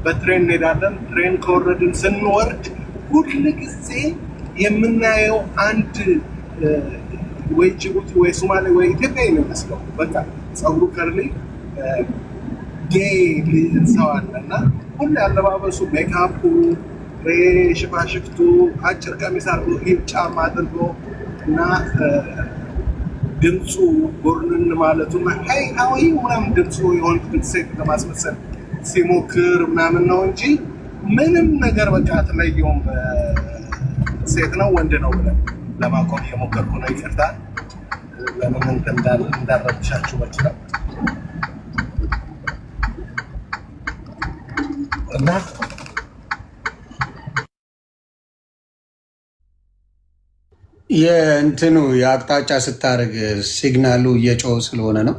በትሬን እንሄዳለን። ትሬን ከወረድን ስንወርድ ሁል ጊዜ የምናየው አንድ ወይ ጅቡቲ ወይ ሶማሌ ወይ ኢትዮጵያ ነው የሚመስለው። በቃ ፀጉሩ ከርሊ ጌይ ሰው አለ እና ሁሉ ያለባበሱ ሜካፑ፣ ሽፋሽፍቱ፣ አጭር ቀሚስ አድርጎ ሂል ጫማ አድርጎ እና ድምፁ ጎርንን ማለቱና ሀይ ሀዊ ምናምን ድምፁ የሆነ ሴት ለማስመሰል ሲሞክር ምናምን ነው እንጂ ምንም ነገር በቃ አትለየውም። ሴት ነው ወንድ ነው ብለን ለማቆም እየሞከርኩ ነው። ይቅርታ ለምን እንዳረብሻችሁ በችላል እና የእንትኑ የአቅጣጫ ስታደርግ ሲግናሉ እየጮህ ስለሆነ ነው።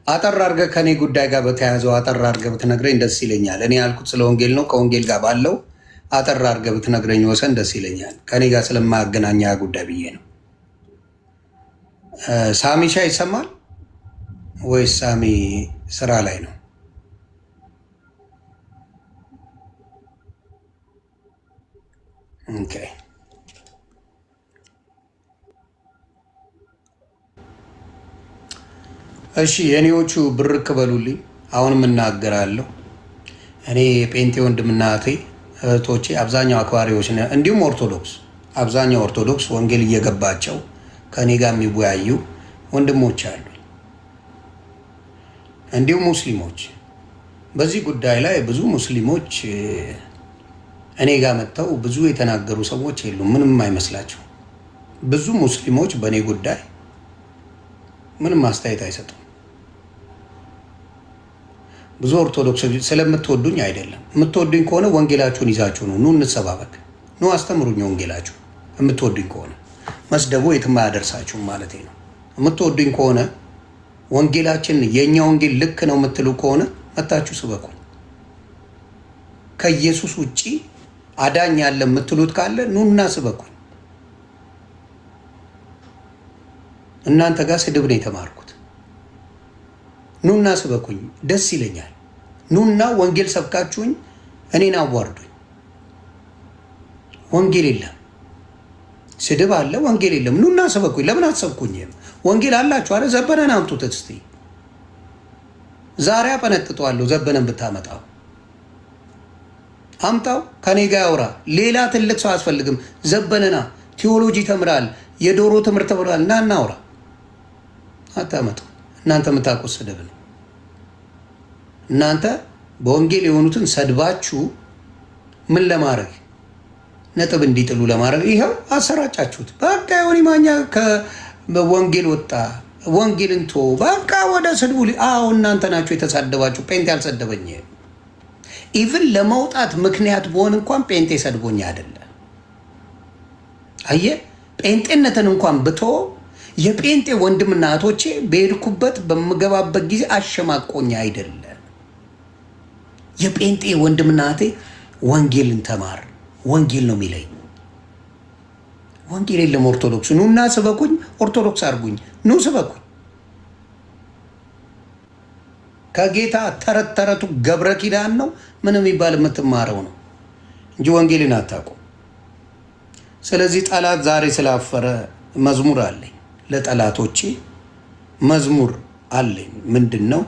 አጠር አድርገህ ከኔ ጉዳይ ጋር በተያያዘው አጠር አድርገህ ብትነግረኝ ደስ ይለኛል። እኔ ያልኩት ስለ ወንጌል ነው። ከወንጌል ጋር ባለው አጠር አድርገህ ብትነግረኝ ወሰን ደስ ይለኛል። ከኔ ጋር ስለማያገናኛ ጉዳይ ብዬ ነው። ሳሚሻ ይሰማል ወይስ ሳሚ ስራ ላይ ነው? ኦኬ እሺ የኔዎቹ ብርክ በሉልኝ። አሁንም እናገራለሁ። እኔ የጴንጤ ወንድምና እህቶቼ አብዛኛው አክባሪዎች እንዲሁም ኦርቶዶክስ አብዛኛው ኦርቶዶክስ ወንጌል እየገባቸው ከኔ ጋር የሚወያዩ ወንድሞች አሉ። እንዲሁም ሙስሊሞች በዚህ ጉዳይ ላይ ብዙ ሙስሊሞች እኔ ጋር መጥተው ብዙ የተናገሩ ሰዎች የሉም። ምንም አይመስላቸው። ብዙ ሙስሊሞች በእኔ ጉዳይ ምንም አስተያየት አይሰጡም። ብዙ ኦርቶዶክስ ስለምትወዱኝ አይደለም። የምትወዱኝ ከሆነ ወንጌላችሁን ይዛችሁ ነው። ኑ እንሰባበክ፣ ኑ አስተምሩኝ ወንጌላችሁ። የምትወዱኝ ከሆነ መስደቡ የትም አያደርሳችሁም ማለት ነው። የምትወዱኝ ከሆነ ወንጌላችን የእኛ ወንጌል ልክ ነው የምትሉ ከሆነ መታችሁ ስበኩ። ከኢየሱስ ውጪ አዳኝ ያለ የምትሉት ካለ ኑና ስበኩኝ። እናንተ ጋር ስድብ ነው የተማርኩት። ኑና ስበኩኝ፣ ደስ ይለኛል። ኑና ወንጌል ሰብካችሁኝ እኔን አዋርዱኝ። ወንጌል የለም፣ ስድብ አለ፣ ወንጌል የለም። ኑና ስበኩኝ። ለምን አትሰብኩኝም? ወንጌል አላችሁ አለ። ዘበነን አምጡት እስቲ። ዛሬ አፈነጥጠዋለሁ። ዘበነን ብታመጣው አምጣው፣ ከኔ ጋር ያውራ። ሌላ ትልቅ ሰው አያስፈልግም። ዘበነና ቴዎሎጂ ተምራል፣ የዶሮ ትምህርት ተምራል እና እናውራ። አታመጡ። እናንተ የምታውቁት ስድብ ነው። እናንተ በወንጌል የሆኑትን ሰድባችሁ ምን ለማድረግ ነጥብ እንዲጥሉ ለማድረግ ይኸው አሰራጫችሁት። በቃ ዮኒ ማኛ ከወንጌል ወጣ፣ ወንጌልን ቶ በቃ ወደ ስድቡ። አዎ እናንተ ናችሁ የተሳደባችሁ። ጴንጤ አልሰደበኝ። ኢቭን ለመውጣት ምክንያት በሆን እንኳን ጴንጤ ሰድቦኝ አይደለ። አየ ጴንጤነትን እንኳን ብቶ የጴንጤ ወንድምና እህቶቼ በሄድኩበት በምገባበት ጊዜ አሸማቆኝ አይደለ። የጴንጤ ወንድምና እህቴ ወንጌልን ተማር፣ ወንጌል ነው የሚለኝ። ወንጌል የለም ኦርቶዶክስ ኑና ስበኩኝ፣ ኦርቶዶክስ አድርጉኝ፣ ኑ ስበኩኝ። ከጌታ ተረት ተረቱ ገብረ ኪዳን ነው ምን የሚባል የምትማረው ነው እንጂ ወንጌልን አታውቁም። ስለዚህ ጠላት ዛሬ ስላፈረ መዝሙር አለኝ፣ ለጠላቶቼ መዝሙር አለኝ። ምንድን ነው?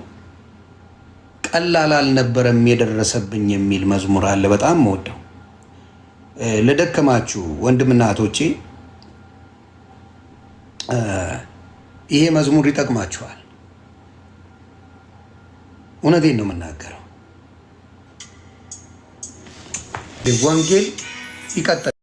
ቀላል አልነበረም የደረሰብኝ የሚል መዝሙር አለ። በጣም ወደው ለደከማችሁ ወንድምና እህቶቼ ይሄ መዝሙር ይጠቅማችኋል። እውነቴን ነው የምናገረው። ወንጌል ይቀጥላል።